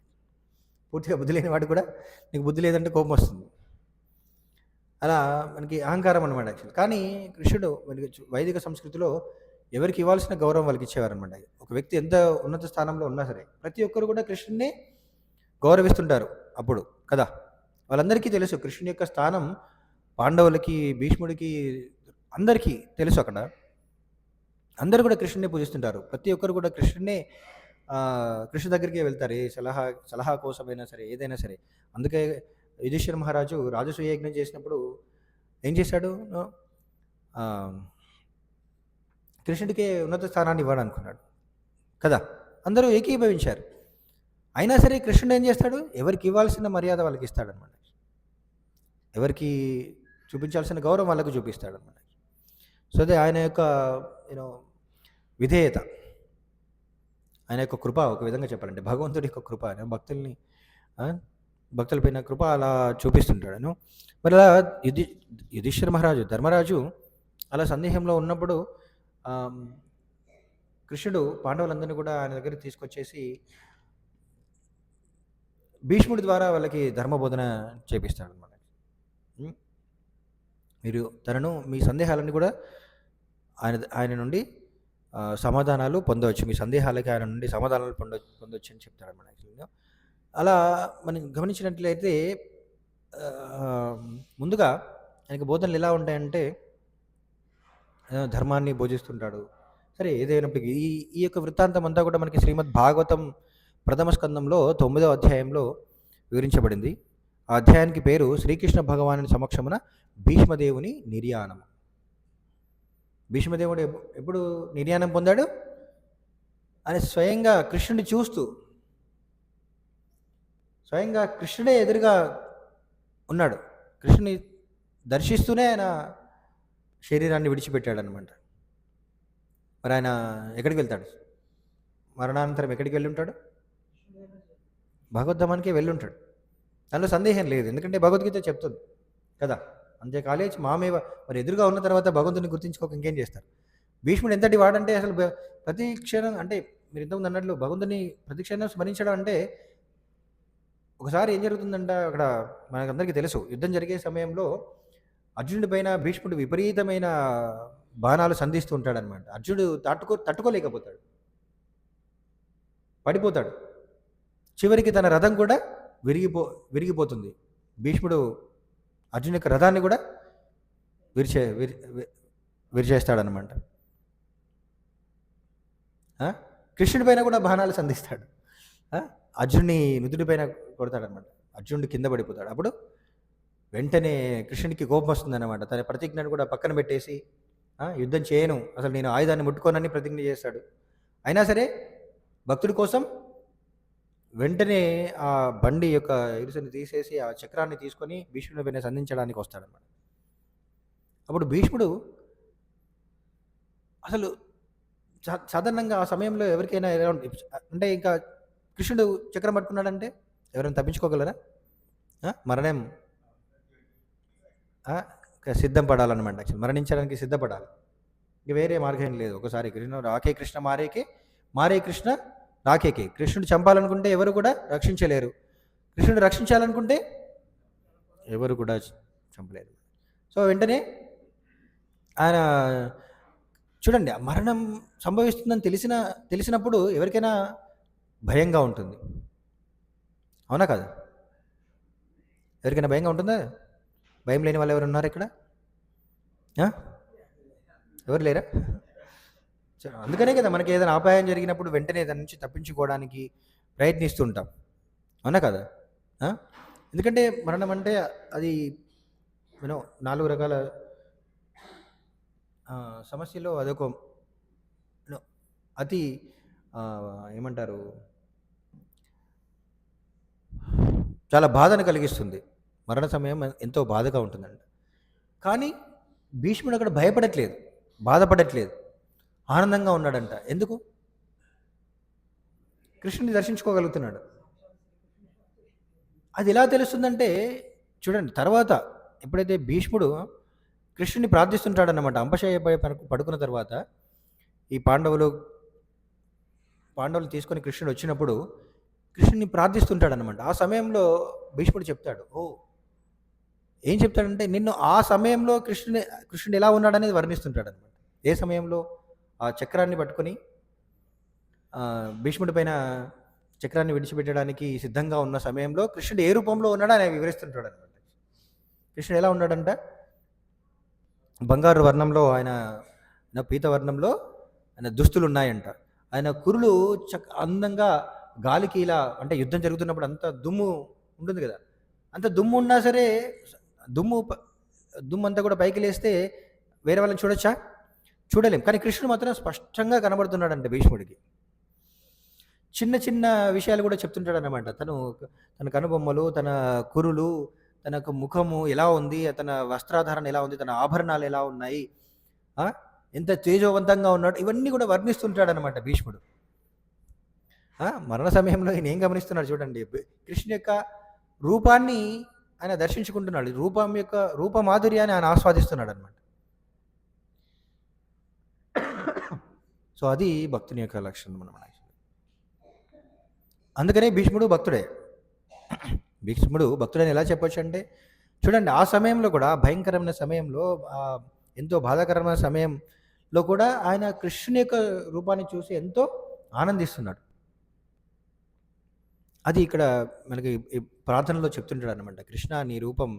పూర్తిగా బుద్ధి లేని వాడు కూడా నీకు బుద్ధి లేదంటే కోపం వస్తుంది. అలా మనకి అహంకారం అనమాట యాక్చువల్. కానీ కృష్ణుడు మనకి వైదిక సంస్కృతిలో ఎవరికి ఇవ్వాల్సిన గౌరవం వాళ్ళకి ఇచ్చేవారనమాట. ఒక వ్యక్తి ఎంత ఉన్నత స్థానంలో ఉన్నా సరే ప్రతి ఒక్కరు కూడా కృష్ణుడిని గౌరవిస్తుంటారు అప్పుడు కదా. వాళ్ళందరికీ తెలుసు కృష్ణుని యొక్క స్థానం. పాండవులకి, భీష్ముడికి అందరికీ తెలుసు అక్కడ. అందరూ కూడా కృష్ణుడిని పూజిస్తుంటారు. ప్రతి ఒక్కరు కూడా కృష్ణు దగ్గరికే వెళ్తారు. ఏ సలహా కోసమైనా సరే, ఏదైనా సరే. అందుకే యుధిష్ఠిర మహారాజు రాజసూయ యజ్ఞం చేసినప్పుడు ఏం చేశాడు? ఆ, కృష్ణుడికే ఉన్నత స్థానాన్ని ఇవ్వాలనుకున్నాడు కదా. అందరూ ఏకీభవించారు. అయినా సరే కృష్ణుడు ఏం చేస్తాడు? ఎవరికి ఇవ్వాల్సిన మర్యాద వాళ్ళకి ఇస్తాడనమాట. ఎవరికి చూపించాల్సిన గౌరవం వాళ్ళకు చూపిస్తాడనమాట. సో అదే ఆయన యొక్క యూనో విధేయత, ఆయన యొక్క కృప, ఒక విధంగా చెప్పాలంటే భగవంతుడి యొక్క కృప ఆయన భక్తులపైన కృప అలా చూపిస్తుంటాడు. మరి అలా యుధిష్ఠిర మహారాజు ధర్మరాజు అలా సందేహంలో ఉన్నప్పుడు కృష్ణుడు పాండవులందరినీ కూడా ఆయన దగ్గరికి తీసుకొచ్చేసి భీష్ముడి ద్వారా వాళ్ళకి ధర్మబోధన చేపిస్తాడు అనమాట. మీరు మీ సందేహాలన్నీ కూడా ఆయన నుండి సమాధానాలు పొందవచ్చు. మీ సందేహాలకి ఆయన నుండి సమాధానాలు పొందవచ్చు అని చెప్తాడు అనమాట యాక్చువల్గా. అలా మనం గమనించినట్లయితే ముందుగా ఆయనకి బోధనలు ఎలా ఉంటాయంటే ధర్మాన్ని బోధిస్తుంటాడు. సరే ఏదైనప్పటికీ ఈ యొక్క వృత్తాంతం అంతా కూడా మనకి శ్రీమద్ భాగవతం ప్రథమ స్కందంలో 9వ అధ్యాయంలో వివరించబడింది. ఆ అధ్యాయానికి పేరు శ్రీకృష్ణ భగవానుని సమక్షమున భీష్మదేవుని నిర్యాణం. భీష్మదేవుడు ఎప్పుడు నిర్యాణం పొందాడు? అని స్వయంగా కృష్ణుడిని చూస్తూ, స్వయంగా కృష్ణుడే ఎదురుగా ఉన్నాడు. కృష్ణుని దర్శిస్తూనే ఆయన శరీరాన్ని విడిచిపెట్టాడనమాట. మరి ఆయన ఎక్కడికి వెళ్తాడు? మరణానంతరం ఎక్కడికి వెళ్ళి ఉంటాడు? భగవద్ధామానికే వెళ్ళి ఉంటాడు. దానిలో సందేహం లేదు. ఎందుకంటే భగవద్గీత చెప్తుంది కదా. అంతే కాలేజ్ మామేవ. మరి ఎదురుగా ఉన్న తర్వాత భగవంతుని గుర్తించుకోక ఇంకేం చేస్తారు? భీష్ముడు ఎంతటి వాడంటే అసలు ప్రతి క్షణం, అంటే మీరు ఇంతకుముందు అన్నట్లు భగవంతుని ప్రతి క్షణం స్మరించడం అంటే, ఒకసారి ఏం జరుగుతుందంట అక్కడ మనకందరికీ తెలుసు. యుద్ధం జరిగే సమయంలో అర్జునుడి పైన భీష్ముడు విపరీతమైన బాణాలు సంధిస్తూ ఉంటాడనమాట. అర్జునుడు తట్టుకోలేకపోతాడు, పడిపోతాడు. చివరికి తన రథం కూడా విరిగిపోతుంది. భీష్ముడు అర్జున్ యొక్క రథాన్ని కూడా విరిచేస్తాడనమాట. కృష్ణుడి పైన కూడా బాణాలు సంధిస్తాడు. అర్జునుని నుదుడి పైన కొడతాడనమాట. అర్జునుడు కింద పడిపోతాడు. అప్పుడు వెంటనే కృష్ణుడికి కోపం వస్తుందన్నమాట. తన ప్రతిజ్ఞను కూడా పక్కన పెట్టేసి యుద్ధం చేయను, అసలు నేను ఆయుధాన్ని ముట్టుకోనని ప్రతిజ్ఞ చేస్తాడు. అయినా సరే భక్తుడి కోసం వెంటనే ఆ బండి యొక్క ఇరుసుని తీసేసి ఆ చక్రాన్ని తీసుకొని భీష్ముడి పైన సంధించడానికి వస్తాడనమాట. అప్పుడు భీష్ముడు అసలు సాధారణంగా ఆ సమయంలో ఎవరికైనా ఎలా అంటే, ఇంకా కృష్ణుడు చక్రం పట్టుకున్నాడంటే ఎవరైనా తప్పించుకోగలరా? మరణం సిద్ధం పడాలన్నమాట. యాక్చువల్ మరణించడానికి సిద్ధపడాలి. ఇక వేరే మార్గం లేదు. ఒకసారి రాకే కృష్ణ మారే కృష్ణ రాకేకే. కృష్ణుడు చంపాలనుకుంటే ఎవరు కూడా రక్షించలేరు, కృష్ణుడు రక్షించాలనుకుంటే ఎవరు కూడా చంపలేరు. సో వెంటనే ఆయన చూడండి, మరణం సంభవిస్తుందని తెలిసినప్పుడు ఎవరికైనా భయంగా ఉంటుంది. అవునా కదా? ఎవరికైనా భయంగా ఉంటుందా? భయం లేని వాళ్ళు ఎవరు ఉన్నారు ఇక్కడ? ఎవరు లేరా? అందుకనే కదా మనకి ఏదైనా అపాయం జరిగినప్పుడు వెంటనే దాని నుంచి తప్పించుకోవడానికి ప్రయత్నిస్తుంటాం. అవునా కదా? ఎందుకంటే మరణం అంటే అది మనం 4 రకాల సమస్యలో అదొక అతి ఏమంటారు, చాలా బాధను కలిగిస్తుంది. మరణ సమయం ఎంతో బాధగా ఉంటుందండి. కానీ భీష్ముడు అక్కడ భయపడట్లేదు, బాధపడట్లేదు, ఆనందంగా ఉన్నాడంట. ఎందుకు? కృష్ణుని దర్శించుకోగలుగుతున్నాడు. అది ఎలా తెలుస్తుందంటే చూడండి, తర్వాత ఎప్పుడైతే భీష్ముడు కృష్ణుని ప్రార్థిస్తుంటాడన్నమాట, అంపశయ్యపై పడుకున్న తర్వాత ఈ పాండవులు తీసుకొని కృష్ణుడు వచ్చినప్పుడు కృష్ణుని ప్రార్థిస్తుంటాడనమాట. ఆ సమయంలో భీష్ముడు చెప్తాడు, ఏం చెప్తాడంటే నిన్ను ఆ సమయంలో కృష్ణుడు ఎలా ఉన్నాడనేది వర్ణిస్తుంటాడు అనమాట. ఏ సమయంలో ఆ చక్రాన్ని పట్టుకొని భీష్ముడి పైన చక్రాన్ని విడిచిపెట్టడానికి సిద్ధంగా ఉన్న సమయంలో కృష్ణుడు ఏ రూపంలో ఉన్నాడో ఆయన వివరిస్తుంటాడు అనమాట. కృష్ణుడు ఎలా ఉన్నాడంట? బంగారు వర్ణంలో ఆయన పీతవర్ణంలో ఆయన దుస్తులు ఉన్నాయంట. ఆయన కురులు అందంగా గాలికి ఇలా, అంటే యుద్ధం జరుగుతున్నప్పుడు అంత దుమ్ము ఉంటుంది కదా, అంత దుమ్ము ఉన్నా సరే దుమ్ము అంతా కూడా పైకి లేస్తే వేరే వాళ్ళని చూడొచ్చా? చూడలేం. కానీ కృష్ణుడు మాత్రం స్పష్టంగా కనబడుతున్నాడంట భీష్ముడికి. చిన్న చిన్న విషయాలు కూడా చెప్తుంటాడు అన్నమాట. తన కనుబొమ్మలు, తన కురులు, తనకు ముఖము ఎలా ఉంది, తన వస్త్రాధారణ ఎలా ఉంది, తన ఆభరణాలు ఎలా ఉన్నాయి, ఎంత తేజోవంతంగా ఉన్నాడు, ఇవన్నీ కూడా వర్ణిస్తుంటాడనమాట భీష్ముడు. మరణ సమయంలో ఈయన ఏం గమనిస్తున్నాడు చూడండి, కృష్ణు యొక్క రూపాన్ని ఆయన దర్శించుకుంటున్నాడు, రూపమాధుర్యాన్ని ఆయన ఆస్వాదిస్తున్నాడు అనమాట. సో అది భక్తుని యొక్క లక్షణం అన్నమాట. అందుకనే భీష్ముడు భక్తుడే. భీష్ముడు భక్తుడని ఎలా చెప్పొచ్చు అంటే చూడండి, ఆ సమయంలో కూడా భయంకరమైన సమయంలో, ఎంతో బాధాకరమైన సమయంలో కూడా ఆయన కృష్ణుని యొక్క రూపాన్ని చూసి ఎంతో ఆనందిస్తున్నాడు. అది ఇక్కడ మనకి ప్రార్థనలో చెప్తుంటాడు అనమాట. కృష్ణ, నీ రూపం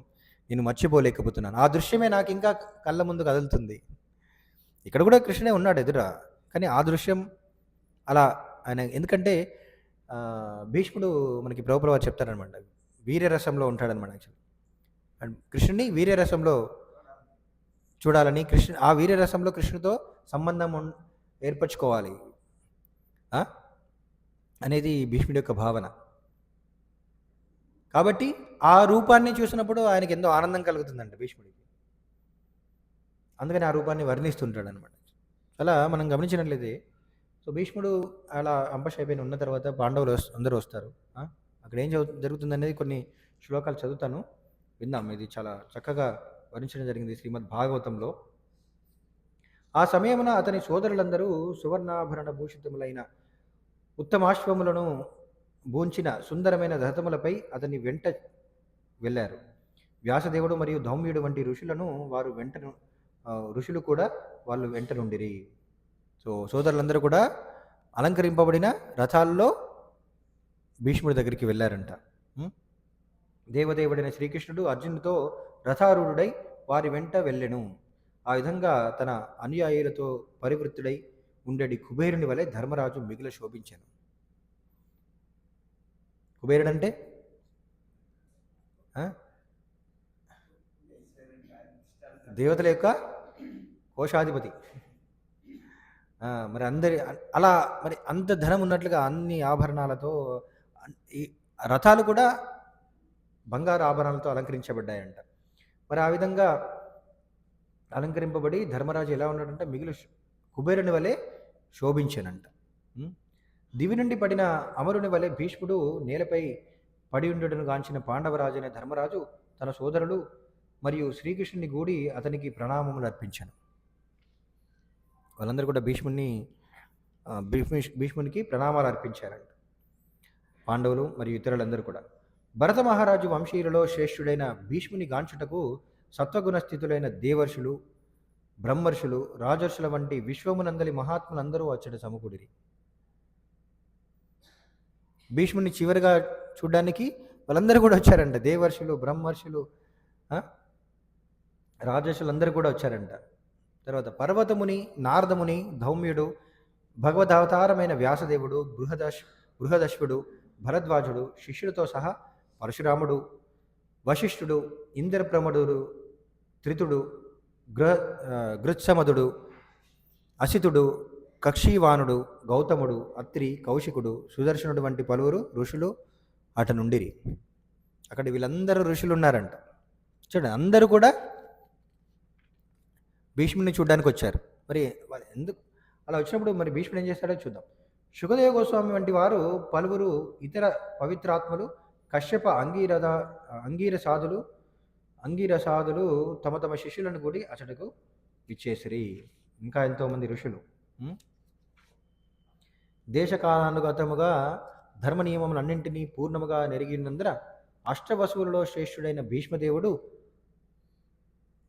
నేను మర్చిపోలేకపోతున్నాను. ఆ దృశ్యమే నాకు ఇంకా కళ్ళ ముందు కదులుతుంది. ఇక్కడ కూడా కృష్ణుడే ఉన్నాడు ఎదురా, కానీ ఆ దృశ్యం అలా ఆయన, ఎందుకంటే భీష్ముడు మనకి ప్రభువారు చెప్తారనమాట, వీర్యరసంలో ఉంటాడనమాట. యాక్చువల్లీ అండ్ కృష్ణుని వీర్యరసంలో చూడాలని, ఆ వీర్యరసంలో కృష్ణుతో సంబంధం ఏర్పరచుకోవాలి అనేది భీష్ముడి యొక్క భావన. కాబట్టి ఆ రూపాన్ని చూసినప్పుడు ఆయనకి ఎంతో ఆనందం కలుగుతుందంట భీష్ముడికి. అందుకని ఆ రూపాన్ని వర్ణిస్తుంటాడు అనమాట. అలా మనం గమనించినట్లయితే, సో భీష్ముడు అలా అంపశయ్యపైన ఉన్న తర్వాత పాండవులు అందరూ వస్తారు. అక్కడ ఏం జరుగుతుందనేది కొన్ని శ్లోకాలు చదువుతాను, విందాం. ఇది చాలా చక్కగా వర్ణించడం జరిగింది శ్రీమద్ భాగవతంలో. ఆ సమయమున అతని సోదరులందరూ సువర్ణాభరణ భూషితములైన ఉత్తమాశ్వములను భూంచిన సుందరమైన రథములపై అతని వెంట వెళ్ళారు. వ్యాసదేవుడు మరియు ధౌమ్యుడు వంటి ఋషులు కూడా వాళ్ళు వెంట నుండిరి. సో సోదరులందరూ కూడా అలంకరింపబడిన రథాల్లో భీష్ముడి దగ్గరికి వెళ్ళారంట. దేవదేవుడైన శ్రీకృష్ణుడు అర్జునుడితో రథారూఢుడై వారి వెంట వెళ్ళెను. ఆ విధంగా తన అనుయాయులతో పరివృత్తుడై ఉండేటి కుబేరుని వలె ధర్మరాజు మిగిల శోభించాను. కుబేరుడు అంటే దేవతల యొక్క కోశాధిపతి. మరి అలా మరి అంత ధనం ఉన్నట్లుగా అన్ని ఆభరణాలతో, ఈ రథాలు కూడా బంగారు ఆభరణాలతో అలంకరించబడ్డాయంట. మరి ఆ విధంగా అలంకరింపబడి ధర్మరాజు ఎలా ఉన్నాడంటే మిగిలి కుబేరుని వలె శోభించానంట. దివి నుండి పడిన అమరుని వలె భీష్ముడు నేలపై పడి ఉండటను గాంచిన పాండవరాజు అనే ధర్మరాజు తన సోదరులు మరియు శ్రీకృష్ణుని గూడి అతనికి ప్రణామములు అర్పించాను. వాళ్ళందరూ కూడా భీష్మునికి ప్రణామాలు అర్పించారంట, పాండవులు మరియు ఇతరులందరూ కూడా. భరత మహారాజు వంశీయులలో శ్రేష్ఠుడైన భీష్ముని గాంచుటకు సత్వగుణ స్థితులైన దేవర్షులు, బ్రహ్మర్షులు, రాజర్షుల వంటి విశ్వమునందలి మహాత్ములందరూ అచ్చట సమకూడిరి. భీష్ముని చివరిగా చూడడానికి వాళ్ళందరూ కూడా వచ్చారంట. దేవర్షులు, బ్రహ్మర్షులు, ఆ, రాజర్షులు అందరూ కూడా వచ్చారంట. తర్వాత పర్వతముని, నారదముని, ధౌమ్యుడు, భగవదవతారమైన వ్యాసదేవుడు, బృహదశ్వుడు, భరద్వాజుడు, శిష్యులతో సహా పరశురాముడు, వశిష్ఠుడు, ఇంద్రప్రమదుడు, త్రితుడు, గృత్సమదుడు, అసితుడు, కక్షీవానుడు, గౌతముడు, అత్రి, కౌశికుడు, సుదర్శనుడు వంటి పలువురు ఋషులు అటనుండిరి. అక్కడ వీళ్ళందరూ ఋషులు ఉన్నారంట. చూడండి, అందరూ కూడా భీష్ముడిని చూడడానికి వచ్చారు. మరి వాళ్ళు ఎందుకు అలా వచ్చినప్పుడు మరి భీష్ముడు ఏం చేస్తాడో చూద్దాం. శుకదేవ గోస్వామి వంటి వారు, పలువురు ఇతర పవిత్రాత్మలు, కశ్యప, అంగీరసాదులు తమ తమ శిష్యులను కూడి అతడుకు ఇచ్చేసిరి. ఇంకా ఎంతోమంది ఋషులు దేశకాలానుగతముగా ధర్మ నియమములన్నింటినీ పూర్ణముగా నెరిగినందున అష్టవసువులలో శ్రేష్ఠుడైన భీష్మదేవుడు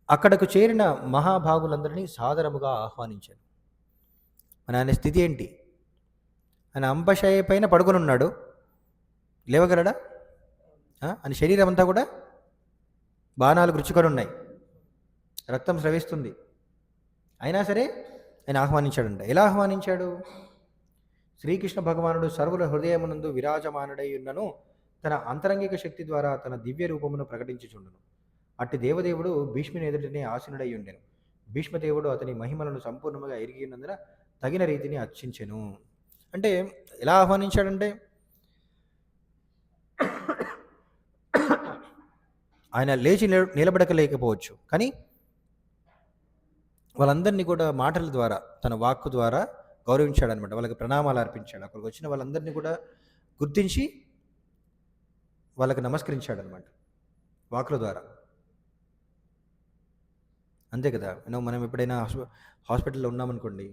అక్కడకు చేరిన మహాభాగులందరినీ సాదరముగా ఆహ్వానించాడు. మన ఆయన స్థితి ఏంటి? ఆయన అంబశయ పైన పడుకొని ఉన్నాడు, లేవగలడా? ఆయన శరీరం అంతా కూడా బాణాలు గుచ్చుకొని ఉన్నాయి, రక్తం స్రవిస్తుంది. అయినా సరే ఆయన ఆహ్వానించాడంట. ఎలా ఆహ్వానించాడు? శ్రీకృష్ణ భగవానుడు సర్వుల హృదయమునందు విరాజమానుడై ఉన్నను తన అంతరంగిక శక్తి ద్వారా తన దివ్య రూపమును ప్రకటించుచుండును. అట్టి దేవదేవుడు భీష్ముని ఎదుటనే ఆసీనుడై ఉండెను. భీష్మదేవుడు అతని మహిమలను సంపూర్ణంగా ఎరిగి ఉన్నందున తగిన రీతిని అర్చించెను. అంటే ఎలా ఆహ్వానించాడంటే, ఆయన లేచి నిలబడకలేకపోవచ్చు, కానీ వాళ్ళందరినీ కూడా మాటల ద్వారా, తన వాక్కు ద్వారా గౌరవించాడనమాట. వాళ్ళకి ప్రణామాలు అర్పించాడు. అక్కడికి వచ్చిన వాళ్ళందరినీ కూడా గుర్తించి వాళ్ళకి నమస్కరించాడనమాట వాక్కుల ద్వారా. అంతే కదా. మనం ఎప్పుడైనా హాస్పిటల్లో ఉన్నామనుకోండి,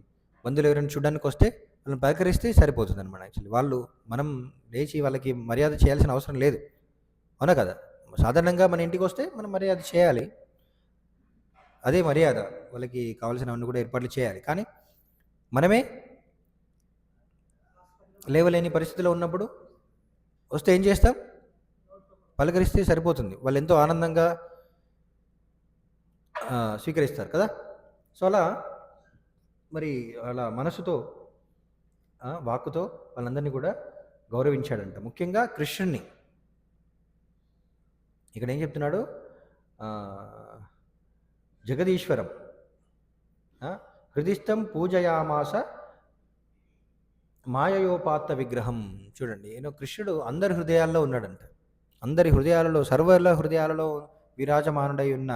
బంధువులు ఎవరైనా చూడడానికి వస్తే వాళ్ళని పలకరిస్తే సరిపోతుంది అనమాట. యాక్చువల్లీ మనం లేచి వాళ్ళకి మర్యాద చేయాల్సిన అవసరం లేదు, అవునా కదా. సాధారణంగా మన ఇంటికి వస్తే మనం మర్యాద చేయాలి, అదే మర్యాద. వాళ్ళకి కావాల్సినవన్నీ కూడా ఏర్పాట్లు చేయాలి. కానీ మనమే లేవలేని పరిస్థితిలో ఉన్నప్పుడు వస్తే ఏం చేస్తాం? పలకరిస్తే సరిపోతుంది. వాళ్ళు ఎంతో ఆనందంగా స్వీకరిస్తారు కదా. సో అలా మనసుతో, వాక్కుతో వాళ్ళందరినీ కూడా గౌరవించాడంట. ముఖ్యంగా కృష్ణుణ్ణి. ఇక్కడ ఏం చెప్తున్నాడు? జగదీశ్వరం హృదిస్థం పూజయామాస మాయయోపాత్త విగ్రహం. చూడండి, కృష్ణుడు అందరి హృదయాల్లో ఉన్నాడంట. అందరి హృదయాలలో, సర్వర్ల హృదయాలలో విరాజమానుడై ఉన్న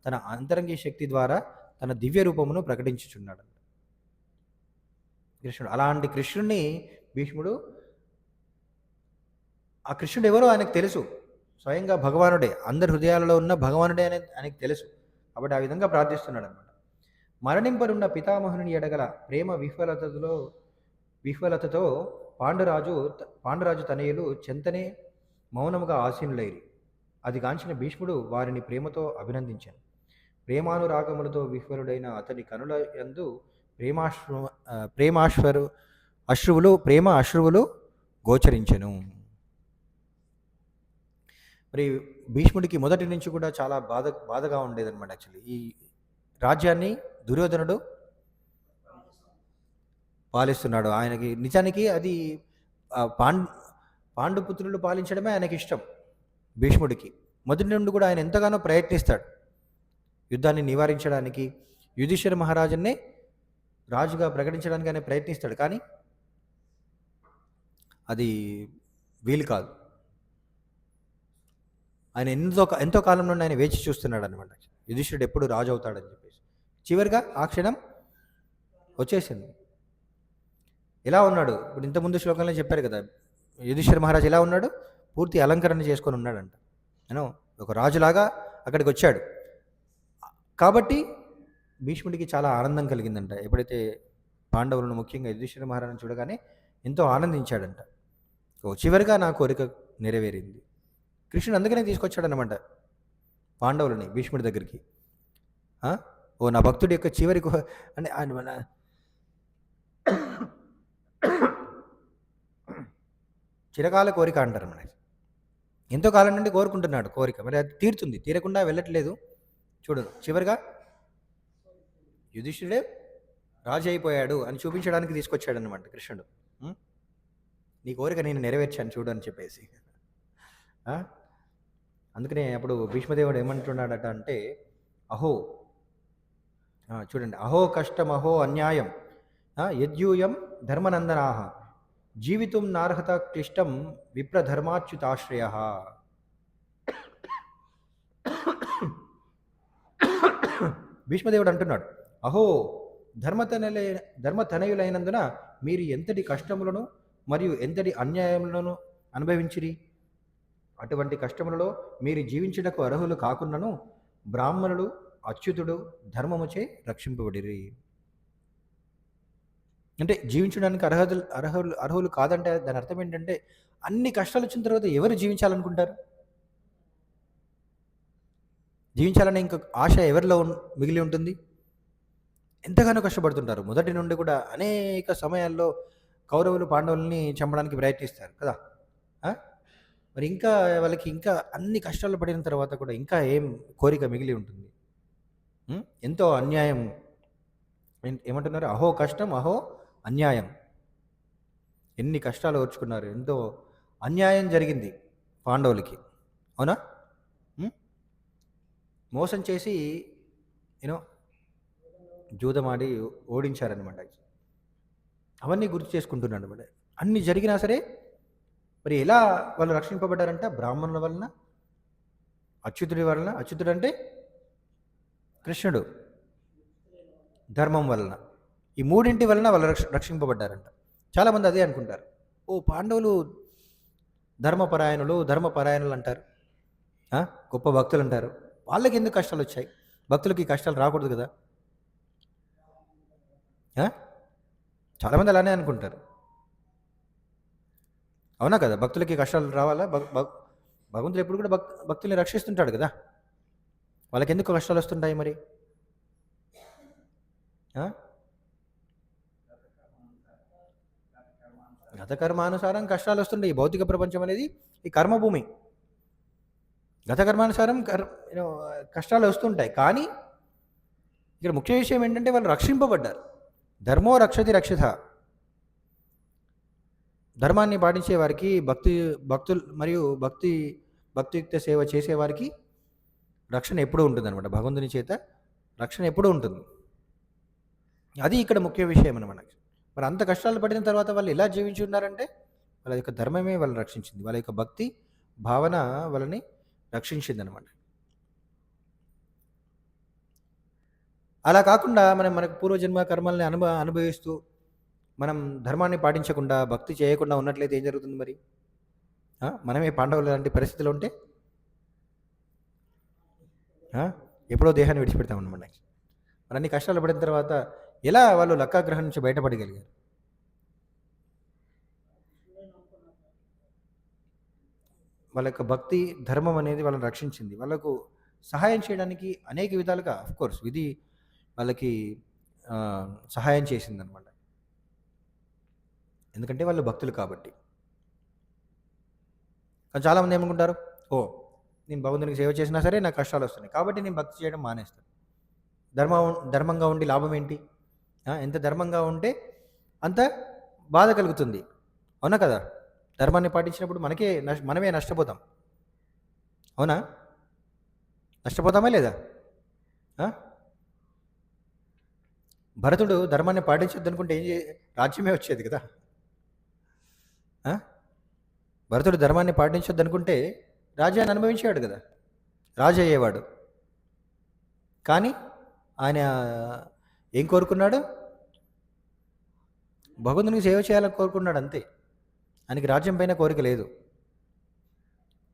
తన అంతరంగ శక్తి ద్వారా తన దివ్య రూపమును ప్రకటించుచున్నాడు కృష్ణుడు. అలాంటి కృష్ణుడిని భీష్ముడు, ఆ కృష్ణుడు ఎవరో ఆయనకు తెలుసు, స్వయంగా భగవానుడే, అందరి హృదయాలలో ఉన్న భగవానుడే అనేది ఆయనకు తెలుసు. కాబట్టి ఆ విధంగా ప్రార్థిస్తున్నాడు అనమాట. మరణింపనున్న పితామహుని ఎడగల ప్రేమ విహ్వలతతో పాండురాజు తనయులు చెంతనే మౌనముగా ఆసీనులైరి. అది గాంచిన భీష్ముడు వారిని ప్రేమతో అభినందించాను. ప్రేమానురాగములతో విహ్వలుడైన అతని కనుల యందు ప్రేమ అశ్రువులు గోచరించెను. మరి భీష్ముడికి మొదటి నుంచి కూడా చాలా బాధగా ఉండేదన్నమాట. యాక్చువల్లీ ఈ రాజ్యాన్ని దుర్యోధనుడు పాలిస్తున్నాడు. ఆయనకి నిజానికి అది పాండుపుత్రులు పాలించడమే ఆయనకి ఇష్టం. భీష్ముడికి మొదటి నుండి కూడా ఆయన ఎంతగానో ప్రయత్నిస్తాడు యుద్ధాన్ని నివారించడానికి, యుధిష్ఠిర మహారాజునే రాజుగా ప్రకటించడానికి ఆయన ప్రయత్నిస్తాడు. కానీ అది వీలు కాదు. ఆయన ఎంతో కాలం నుండి ఆయన వేచి చూస్తున్నాడు అనమాట, యుధిష్ఠిరుడు ఎప్పుడు రాజు అవుతాడని చెప్పేసి. చివరిగా ఆ క్షణం వచ్చేసింది. ఎలా ఉన్నాడు? ఇప్పుడు ఇంతకుముందు శ్లోకంలో చెప్పారు కదా, యుధిష్ఠిర మహారాజు ఎలా ఉన్నాడు? పూర్తి అలంకరణ చేసుకొని ఉన్నాడంట. ఒక రాజులాగా అక్కడికి వచ్చాడు. కాబట్టి భీష్ముడికి చాలా ఆనందం కలిగిందంట. ఎప్పుడైతే పాండవులను, ముఖ్యంగా యుధిష్ఠిర మహారాజును చూడగానే ఎంతో ఆనందించాడంట. చివరిగా నా కోరిక నెరవేరింది. కృష్ణుడు అందుకనే తీసుకొచ్చాడనమాట పాండవులని భీష్ముడి దగ్గరికి. నా భక్తుడి యొక్క చివరి అంటే ఆయన చిరకాల కోరిక అంటారు మనకి. ఎంతో కాలం నుండి కోరుకుంటున్నాడు కోరిక, మరి అది తీరుతుంది, తీరకుండా వెళ్ళట్లేదు. చూడు చివరిగా యుధిష్ఠిరుడే రాజు అయిపోయాడు అని చూపించడానికి తీసుకొచ్చాడు అనమాట కృష్ణుడు. ఉం? నీ కోరిక నేను నెరవేర్చాను చూడు అని చెప్పేసి. ఆ? అందుకనే అప్పుడు భీష్మదేవుడు ఏమంటున్నాడట అంటే, అహో చూడండి, అహో కష్టం అహో అన్యాయం యద్యూయం ధర్మనందనాహ జీవితం నార్హత క్లిష్టం విప్రధర్మాచ్యుతాశ్రయ. భీష్మదేవుడు అంటున్నాడు, అహో ధర్మతనయులైనందున మీరు ఎంతటి కష్టములను మరియు ఎంతటి అన్యాయములను అనుభవించిరి. అటువంటి కష్టములలో మీరు జీవించుటకు అర్హులు కాకున్నను బ్రాహ్మణుడు అచ్యుతుడు ధర్మముచే రక్షింపబడిరి. అంటే జీవించడానికి అర్హులు కాదంటే దాని అర్థం ఏంటంటే, అన్ని కష్టాలు వచ్చిన తర్వాత ఎవరు జీవించాలనుకుంటారు? జీవించాలనే ఇంకొక ఆశ ఎవరిలో మిగిలి ఉంటుంది? ఎంతగానో కష్టపడుతుంటారు. మొదటి నుండి కూడా అనేక సమయాల్లో కౌరవులు పాండవుల్ని చంపడానికి ప్రయత్నిస్తారు కదా. మరి ఇంకా వాళ్ళకి ఇంకా అన్ని కష్టాలు పడిన తర్వాత కూడా ఇంకా ఏం కోరిక మిగిలి ఉంటుంది? ఎంతో అన్యాయం. ఏమంటున్నారు? అహో కష్టం అహో అన్యాయం. ఎన్ని కష్టాలు ఓర్చుకున్నారు, ఎంతో అన్యాయం జరిగింది పాండవులకి, అవునా? మోసం చేసి జూదమాడి ఓడించారనమాట. అవన్నీ గుర్తు చేసుకుంటున్నాడు అనమాట. అన్ని జరిగినా సరే మరి ఎలా వాళ్ళు రక్షింపబడ్డారంట? బ్రాహ్మణుల వలన, అచ్యుతుడి వలన. అచ్యుతుడు అంటే కృష్ణుడు. ధర్మం వలన. ఈ మూడింటి వలన వాళ్ళు రక్షింపబడ్డారంట. చాలామంది అదే అనుకుంటారు, ఓ పాండవులు ధర్మపరాయణులు అంటారు, గొప్ప భక్తులు అంటారు, వాళ్ళకి ఎందుకు కష్టాలు వచ్చాయి? భక్తులకి కష్టాలు రాకూడదు కదా. చాలామంది అలానే అనుకుంటారు, అవునా కదా? భక్తులకి కష్టాలు రావాలా? భగవంతుడు ఎప్పుడు కూడా భక్తుల్ని రక్షిస్తుంటాడు కదా, వాళ్ళకి ఎందుకు కష్టాలు వస్తుంటాయి మరి? గత కర్మానుసారం కష్టాలు వస్తుంటాయి. ఈ భౌతిక ప్రపంచం అనేది ఈ కర్మభూమి. గత కర్మానుసారం కష్టాలు వస్తుంటాయి. కానీ ఇక్కడ ముఖ్య విషయం ఏంటంటే వాళ్ళు రక్షింపబడ్డారు. ధర్మో రక్షతి రక్షిత. ధర్మాన్ని పాటించే వారికి, భక్తులు మరియు భక్తియుక్త సేవ చేసేవారికి రక్షణ ఎప్పుడూ ఉంటుంది అనమాట. భగవంతుని చేత రక్షణ ఎప్పుడూ ఉంటుంది. అది ఇక్కడ ముఖ్య విషయం అనమాట. మరి అంత కష్టాలు పడిన తర్వాత వాళ్ళు ఎలా జీవించి ఉన్నారంటే, వాళ్ళ యొక్క ధర్మమే వాళ్ళని రక్షించింది, వాళ్ళ యొక్క భక్తి భావన వాళ్ళని రక్షించింది అనమాట. అలా కాకుండా మనకు పూర్వజన్మ కర్మల్ని అనుభవిస్తూ మనం ధర్మాన్ని పాటించకుండా భక్తి చేయకుండా ఉన్నట్లయితే ఏం జరుగుతుంది మరి? మనమే పాండవులు లాంటి పరిస్థితులు ఉంటే ఎప్పుడో దేహాన్ని విడిచిపెడతామన్నమాట. మరి అన్ని కష్టాలు పడిన తర్వాత ఎలా వాళ్ళు లక్కాగ్రహం నుంచి బయటపడగలిగారు? వాళ్ళ యొక్క భక్తి ధర్మం అనేది వాళ్ళని రక్షించింది. వాళ్ళకు సహాయం చేయడానికి అనేక విధాలుగా అఫ్కోర్స్ విధి వాళ్ళకి సహాయం చేసిందనమాట. ఎందుకంటే వాళ్ళు భక్తులు కాబట్టి. కానీ చాలామంది ఏమనుకుంటారు, నేను భగవంతునికి సేవ చేసినా సరే నాకు కష్టాలు వస్తున్నాయి కాబట్టి నేను భక్తి చేయడం మానేస్తాను. ధర్మంగా ఉండి లాభం ఏంటి? ఎంత ధర్మంగా ఉంటే అంత బాధ కలుగుతుంది, అవునా కదా? ధర్మాన్ని పాటించినప్పుడు మనమే నష్టపోతాం, అవునా? నష్టపోతామా లేదా? భరతుడు ధర్మాన్ని పాటించొద్దు అనుకుంటే రాజ్యమే వచ్చేది కదా. భరతుడు ధర్మాన్ని పాటించొద్దు అనుకుంటే రాజ్యాన్ని అనుభవించేవాడు కదా, రాజు అయ్యేవాడు. కానీ ఆయన ఏం కోరుకున్నాడు? భగవంతునికి సేవ చేయాలని కోరుకున్నాడు అంతే. ఆయనకి రాజ్యం పైన కోరిక లేదు.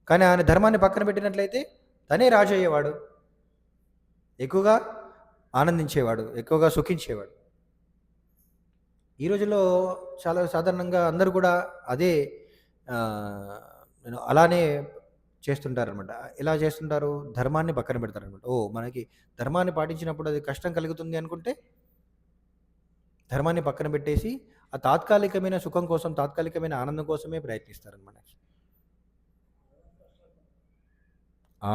కానీ ఆయన ధర్మాన్ని పక్కన పెట్టినట్లయితే తనే రాజు అయ్యేవాడు, ఎక్కువగా ఆనందించేవాడు, ఎక్కువగా సుఖించేవాడు. ఈ రోజుల్లో చాలా సాధారణంగా అందరూ కూడా అదే అలానే చేస్తుంటారనమాట. ఎలా చేస్తుంటారు? ధర్మాన్ని పక్కన పెడతారనమాట. మనకి ధర్మాన్ని పాటించినప్పుడు అది కష్టం కలుగుతుంది అనుకుంటే ధర్మాన్ని పక్కన పెట్టేసి ఆ తాత్కాలికమైన సుఖం కోసం, తాత్కాలికమైన ఆనందం కోసమే ప్రయత్నిస్తారనమాట. ఆ!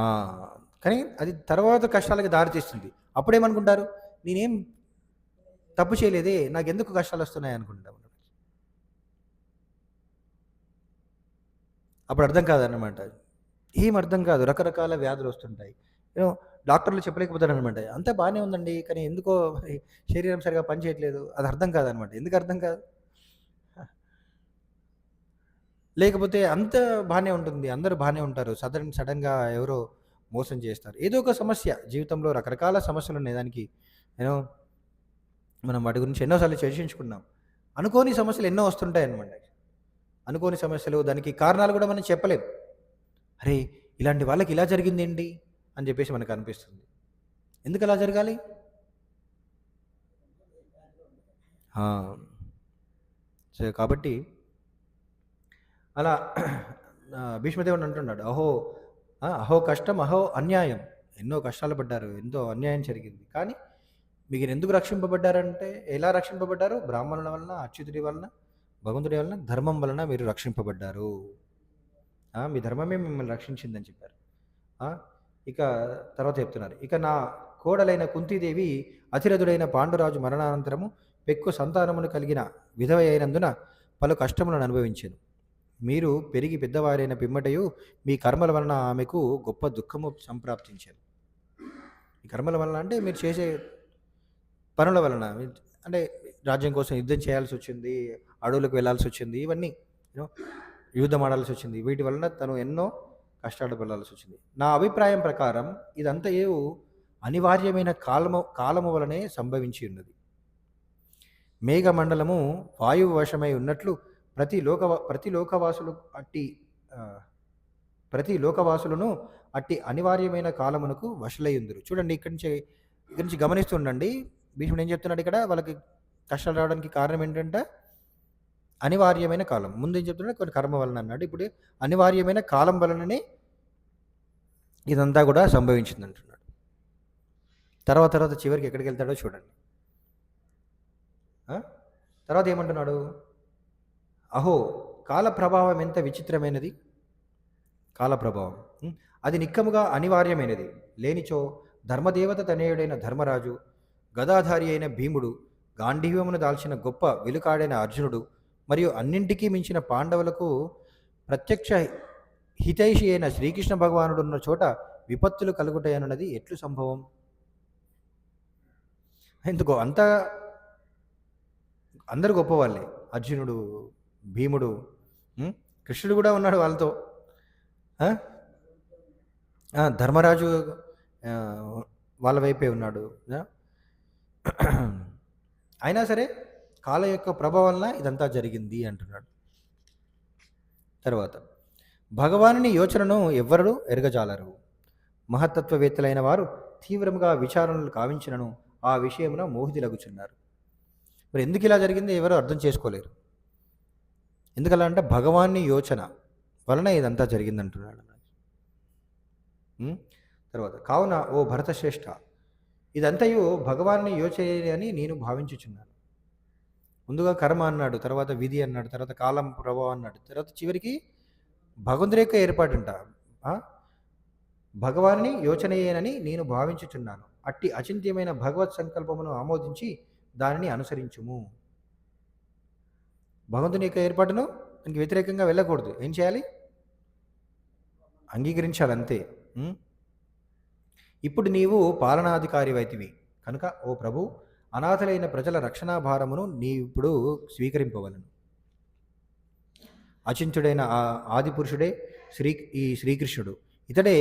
కానీ అది తర్వాత కష్టాలకి దారితీస్తుంది. అప్పుడేమనుకుంటారు, నేనేం తప్పు చేయలేదే, నాకెందుకు కష్టాలొస్తున్నాయి అనుకుంటాం. అప్పుడు అర్థం కాదనమాట. ఏం అర్థం కాదు. రకరకాల వ్యాధులొస్తుంటాయి. ఏమో డాక్టర్లు చెప్పలేకపోతారనమాట. అంతా బానే ఉందండి. కానీ ఎందుకో మరి శరీరం సరిగ్గా పని చేయట్లేదు. అది అర్థం కాదనమాట. ఎందుకు అర్థం కాదు? లేకపోతే అంతా బానే ఉంటుంది. అందరూ బానే ఉంటారు. సడెన్‌గా ఎవరో మోసం చేస్తారు. ఏదో ఒక సమస్య జీవితంలో రకరకాల సమస్యలున్నాయి. దానికి యూనో మనం వాటి గురించి ఎన్నో సార్లు చర్చించుకున్నాం. అనుకోని సమస్యలు ఎన్నో వస్తుంటాయన్నమాట. అనుకోని సమస్యలు దానికి కారణాలు కూడా మనం చెప్పలేం. అరే! ఇలాంటి వాళ్ళకి ఇలా జరిగిందేంటి? అని చెప్పేసి మనకనిపిస్తుంది. ఎందుకలా జరగాలి? ఆ! కాబట్టి అలా భీష్మదేవుడు అంటున్నాడు. అహో కష్టం, అహో అన్యాయం. ఎన్నో కష్టాలు పడ్డారు. ఎంతో అన్యాయం జరిగింది. కానీ మీరెందుకు రక్షింపబడ్డారంటే, ఎలా రక్షింపబడ్డారు? బ్రాహ్మణుల వలన, అచ్యుతుడి వలన, భగవంతుడి వలన, ధర్మం వలన మీరు రక్షింపబడ్డారు. మీ ధర్మమే మిమ్మల్ని రక్షించిందని చెప్పారు. ఆ! ఇక తర్వాత చెప్తున్నారు. ఇక నా కోడలైన కుంతీదేవి అతిరథుడైన పాండురాజు మరణానంతరము పెక్కు సంతానమును కలిగిన విధవ అయినందున పలు కష్టములను అనుభవించెను. మీరు పెరిగి పెద్దవారైన పిమ్మటయు మీ కర్మల వలన ఆమెకు గొప్ప దుఃఖము సంప్రాప్తించాను. ఈ కర్మల వలన అంటే మీరు చేసే పనుల వలన అంటే రాజ్యం కోసం యుద్ధం చేయాల్సి వచ్చింది, అడవులకు వెళ్ళాల్సి వచ్చింది, ఇవన్నీ యూనో యుద్ధం ఆడాల్సి వచ్చింది. వీటి వలన తను ఎన్నో కష్టాలు పడాల్సి వచ్చింది. నా అభిప్రాయం ప్రకారం ఇదంతయు అనివార్యమైన కాలము వలనే సంభవించి ఉన్నది. మేఘమండలము వాయువు వశమై ఉన్నట్లు ప్రతి లోకవాసులు అట్టి ప్రతి లోకవాసులను అట్టి అనివార్యమైన కాలమునకు వశలయ్యుందురు. చూడండి ఇక్కడి నుంచి గమనిస్తుండండి. భీష్ముడు ఏం చెప్తున్నాడు ఇక్కడ? వాళ్ళకి కష్టాలు రావడానికి కారణం ఏంటంటే అనివార్యమైన కాలం. ముందు ఏం చెప్తున్నాడు? కొన్ని కర్మ వలన అన్నాడు. ఇప్పుడు అనివార్యమైన కాలం వలననే ఇదంతా కూడా సంభవించింది అంటున్నాడు. తర్వాత చివరికి ఎక్కడికి వెళ్తాడో చూడండి. తర్వాత ఏమంటున్నాడు? అహో కాల ప్రభావం ఎంత విచిత్రమైనది. కాల ప్రభావం అది నిక్కముగా అనివార్యమైనది. లేనిచో ధర్మదేవత తనయుడైన ధర్మరాజు, గదాధారి అయిన భీముడు, గాంధీవమును దాల్చిన గొప్ప వెలుకాడైన అర్జునుడు, మరియు అన్నింటికీ మించిన పాండవులకు ప్రత్యక్ష హితైషి అయిన శ్రీకృష్ణ భగవానుడు ఉన్న చోట విపత్తులు కలుగుతాయన్నది ఎట్లు సంభవం? ఎందుకో అందరు గొప్పవాళ్ళే. అర్జునుడు, భీముడు, కృష్ణుడు కూడా ఉన్నాడు వాళ్ళతో. ధర్మరాజు వాళ్ళ వైపే ఉన్నాడు. అయినా సరే కాల యొక్క ప్రభావం వలన ఇదంతా జరిగింది అంటున్నాడు. తర్వాత భగవానుని యోచనను ఎవ్వరూ ఎరగజాలరు. మహత్తత్వవేత్తలైన వారు తీవ్రముగా విచారణలు కావించినను ఆ విషయమున మోహితులగుచున్నారు. మరి ఎందుకు ఇలా జరిగింది ఎవరు అర్థం చేసుకోలేరు. ఎందుకలా అంటే భగవాన్ని యోచన వలన ఇదంతా జరిగిందంటున్నాడు. తర్వాత కావున ఓ భరతశ్రేష్ఠ, ఇదంతయు భగవాన్ని యోచన అని నేను భావించుచున్నాను. ముందుగా కర్మ అన్నాడు, తర్వాత విధి అన్నాడు, తర్వాత కాలం ప్రభావం అన్నాడు, తర్వాత చివరికి భగవంతుడి యొక్క ఏర్పాటుంట. భగవాన్ని యోచనయేనని నేను భావించుచున్నాను. అట్టి అచింత్యమైన భగవత్ సంకల్పమును ఆమోదించి దానిని అనుసరించుము. భగవంతుని యొక్క ఏర్పాటును దానికి వ్యతిరేకంగా వెళ్ళకూడదు. ఏం చేయాలి? అంగీకరించాలి అంతే. ఇప్పుడు నీవు పాలనాధికారి వైతివి కనుక ఓ ప్రభు, అనాథలైన ప్రజల రక్షణా భారమును నీవిప్పుడు స్వీకరింపవలను. అచింతుడైన ఆ ఆది పురుషుడే ఈ శ్రీకృష్ణుడు. ఇతడే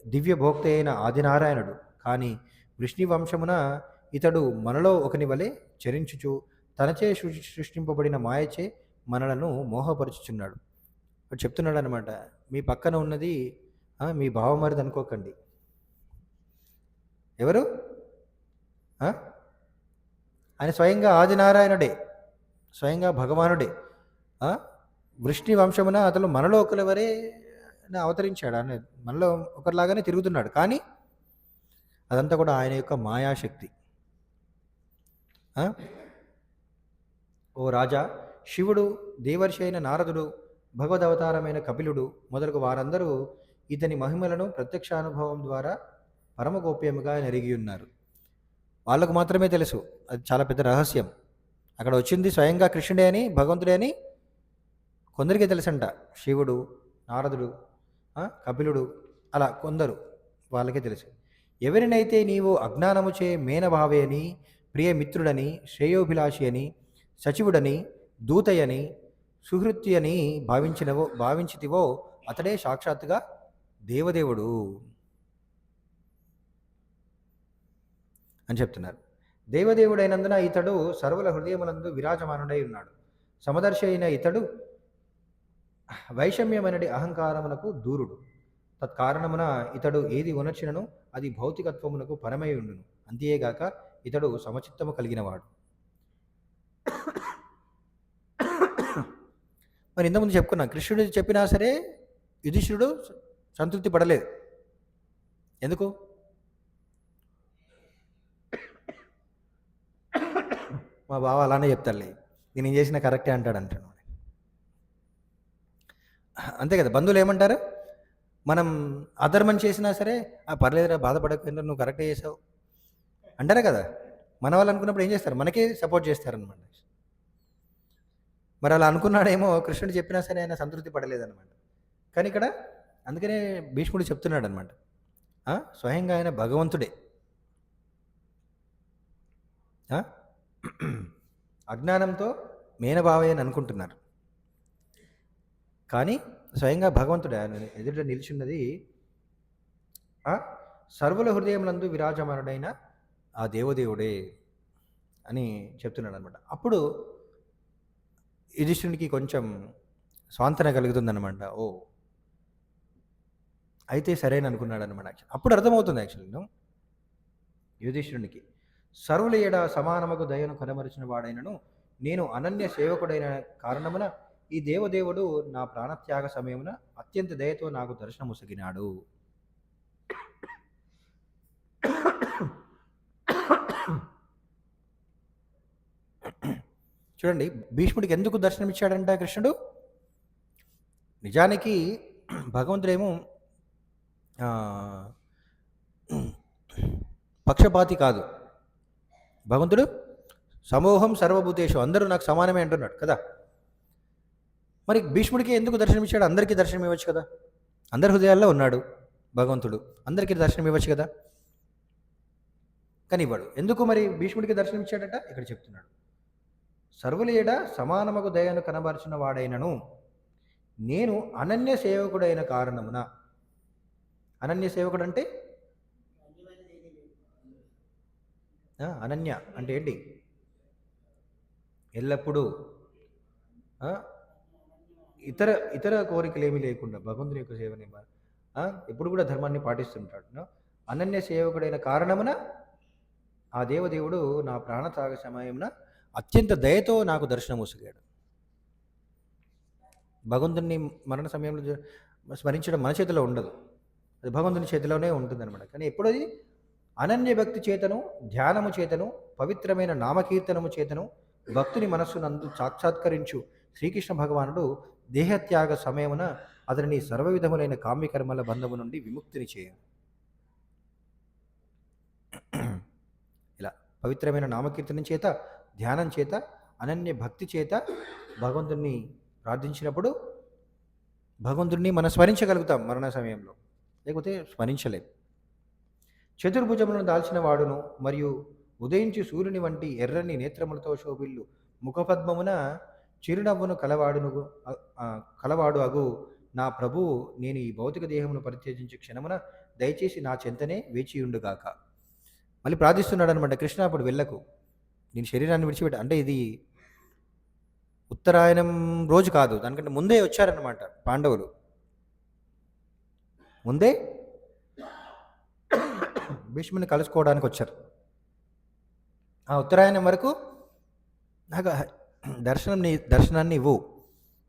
దివ్యభోక్త అయిన ఆదినారాయణుడు. కానీ వృష్ణివంశమున ఇతడు మనలో ఒకని వలె చరించుచు తనచే సృష్టింపబడిన మాయచే మనలను మోహపరుచుచున్నాడు. చెప్తున్నాడు అనమాట, మీ పక్కన ఉన్నది మీ భావమరిది అనుకోకండి. ఎవరు? ఆయన స్వయంగా ఆదినారాయణుడే, స్వయంగా భగవానుడే. వృష్ణి వంశమున అతను మనలో ఒకరివరే అవతరించాడు. ఆయన మనలో ఒకరిలాగానే తిరుగుతున్నాడు. కానీ అదంతా కూడా ఆయన యొక్క మాయాశక్తి. ఓ రాజా, శివుడు, దేవర్షి అయిన నారదుడు, భగవదవతారమైన కపిలుడు మొదలగు వారందరూ ఇతని మహిమలను ప్రత్యక్షానుభవం ద్వారా పరమగోప్యముగా నెరిగి ఉన్నారు. వాళ్ళకు మాత్రమే తెలుసు. అది చాలా పెద్ద రహస్యం. అక్కడ వచ్చింది స్వయంగా కృష్ణుడే అని, భగవంతుడే అని కొందరికీ తెలుసంట. శివుడు, నారదుడు, కపిలుడు, అలా కొందరు వాళ్ళకే తెలుసు. ఎవరినైతే నీవు అజ్ఞానముచే మేనభావి అని, ప్రియమిత్రుడని, శ్రేయోభిలాషి అని, సచివుడని, దూతయని, సుహృతి అని భావించితివో అతడే సాక్షాత్తుగా దేవదేవుడు అని చెప్తున్నారు. దేవదేవుడైనందున ఇతడు సర్వుల హృదయములందు విరాజమానుడై ఉన్నాడు. సమదర్శి అయిన ఇతడు వైషమ్యమనడి అహంకారమునకు దూరుడు. తత్కారణమున ఇతడు ఏది ఉనర్చినను అది భౌతికత్వమునకు పరమై ఉండును. అంతేగాక ఇతడు సమచిత్తము కలిగినవాడు. మరి ఇంతకుముందు చెప్పుకున్నాం, కృష్ణుడు చెప్పినా సరే యుధిష్ఠిరుడు సంతృప్తి పడలేదు. ఎందుకు? మా బావ అలానే చెప్తాడులే, నేను ఏం చేసినా కరెక్టే అంటాడు. అంతే కదా, బంధువులు ఏమంటారు? మనం అధర్మం చేసినా సరే పర్లేదురా, బాధపడకుండా నువ్వు కరెక్టే చేసావు అంటారా కదా. మన వాళ్ళు అనుకున్నప్పుడు ఏం చేస్తారు? మనకే సపోర్ట్ చేస్తారనమాట. మరి అలా అనుకున్నాడేమో, కృష్ణుడు చెప్పినా సరే ఆయన సంతృప్తి పడలేదన్నమాట. కానీ ఇక్కడ అందుకనే భీష్ముడు చెప్తున్నాడు అనమాట, స్వయంగా ఆయన భగవంతుడే. అజ్ఞానంతో మేనబావే అని అనుకుంటున్నారు, కానీ స్వయంగా భగవంతుడే ఆయన ఎదుట నిలిచిన్నది. సర్వుల హృదయములందు విరాజమానుడైన ఆ దేవదేవుడే అని చెప్తున్నాడు అనమాట. అప్పుడు యుధిష్ఠునికి కొంచెం స్వాంతన కలుగుతుందన్నమాట. ఓ అయితే సరేని అనుకున్నాడు అనమాట. అప్పుడు అర్థమవుతుంది యాక్చువల్లీ యుధిష్ఠునికి, సర్వుల ఏడ సమానముకు దయను కనమరిచిన వాడైనను నేను అనన్య సేవకుడైన కారణమున ఈ దేవదేవుడు నా ప్రాణత్యాగ సమయమున అత్యంత దయతో నాకు దర్శనముసగినాడు. చూడండి, భీష్ముడికి ఎందుకు దర్శనమిచ్చాడంట కృష్ణుడు? నిజానికి భగవంతుడేమో పక్షపాతి కాదు. భగవంతుడు సమూహం సర్వభూతేషు, అందరూ నాకు సమానమే అంటున్నాడు కదా. మరి భీష్ముడికి ఎందుకు దర్శనమిచ్చాడు? అందరికీ దర్శనం ఇవ్వచ్చు కదా, అందరి హృదయాల్లో ఉన్నాడు భగవంతుడు, అందరికీ దర్శనం ఇవ్వచ్చు కదా. కానీ ఇవ్వడు. ఎందుకు మరి భీష్ముడికి దర్శనం ఇచ్చాడట? ఇక్కడ చెప్తున్నాడు, సర్వుల ఏడ సమానముకు దయను కనబరిచిన వాడైనను నేను అనన్య సేవకుడైన కారణమున. అనన్య సేవకుడు అంటే అనన్య అంటే ఏంటి? ఎల్లప్పుడూ ఇతర ఇతర కోరికలు ఏమీ లేకుండా భగవంతుని యొక్క సేవని ఎప్పుడు కూడా ధర్మాన్ని పాటిస్తుంటాడు. అనన్య సేవకుడైన కారణమున ఆ దేవదేవుడు నా ప్రాణత్యాగ సమయమున అత్యంత దయతో నాకు దర్శనం ఉసిగాడు. భగవంతుని మరణ సమయంలో స్మరించడం మన చేతిలో ఉండదు, అది భగవంతుని చేతిలోనే ఉంటుందన్నమాట. కానీ ఎప్పుడది అనన్య భక్తి చేతను, ధ్యానము చేతను, పవిత్రమైన నామకీర్తనము చేతను భక్తుని మనస్సునందు సాక్షాత్కరించు శ్రీకృష్ణ భగవానుడు దేహత్యాగ సమయమున అతనిని సర్వవిధములైన కామ్యకర్మల బంధము నుండి విముక్తిని చేయను. ఇలా పవిత్రమైన నామకీర్తనం చేత, ధ్యానం చేత, అనన్య భక్తి చేత భగవంతుణ్ణి ప్రార్థించినప్పుడు భగవంతుడిని మనం స్మరించగలుగుతాం మరణ సమయంలో, లేకపోతే స్మరించలేం. చతుర్భుజములను దాల్చిన వాడును మరియు ఉదయించి సూర్యుని వంటి ఎర్రని నేత్రములతో శోభిల్లు ముఖపద్మమున చిరునవ్వును కలవాడు అగు నా ప్రభువు, నేను ఈ భౌతిక దేహమును పరిత్యజించే క్షణమున దయచేసి నా చెంతనే వేచియుండుగాక. మళ్ళీ ప్రార్థిస్తున్నాడు అనమాట, కృష్ణ అప్పుడు వెళ్ళకు, నేను శరీరాన్ని విడిచిపెట్ట. అంటే ఇది ఉత్తరాయణం రోజు కాదు, దానికంటే ముందే వచ్చారనమాట పాండవులు. ముందే భీష్ముని కలుసుకోవడానికి వచ్చారు. ఆ ఉత్తరాయణం వరకు నాకు దర్శనాన్ని ఇవ్వు,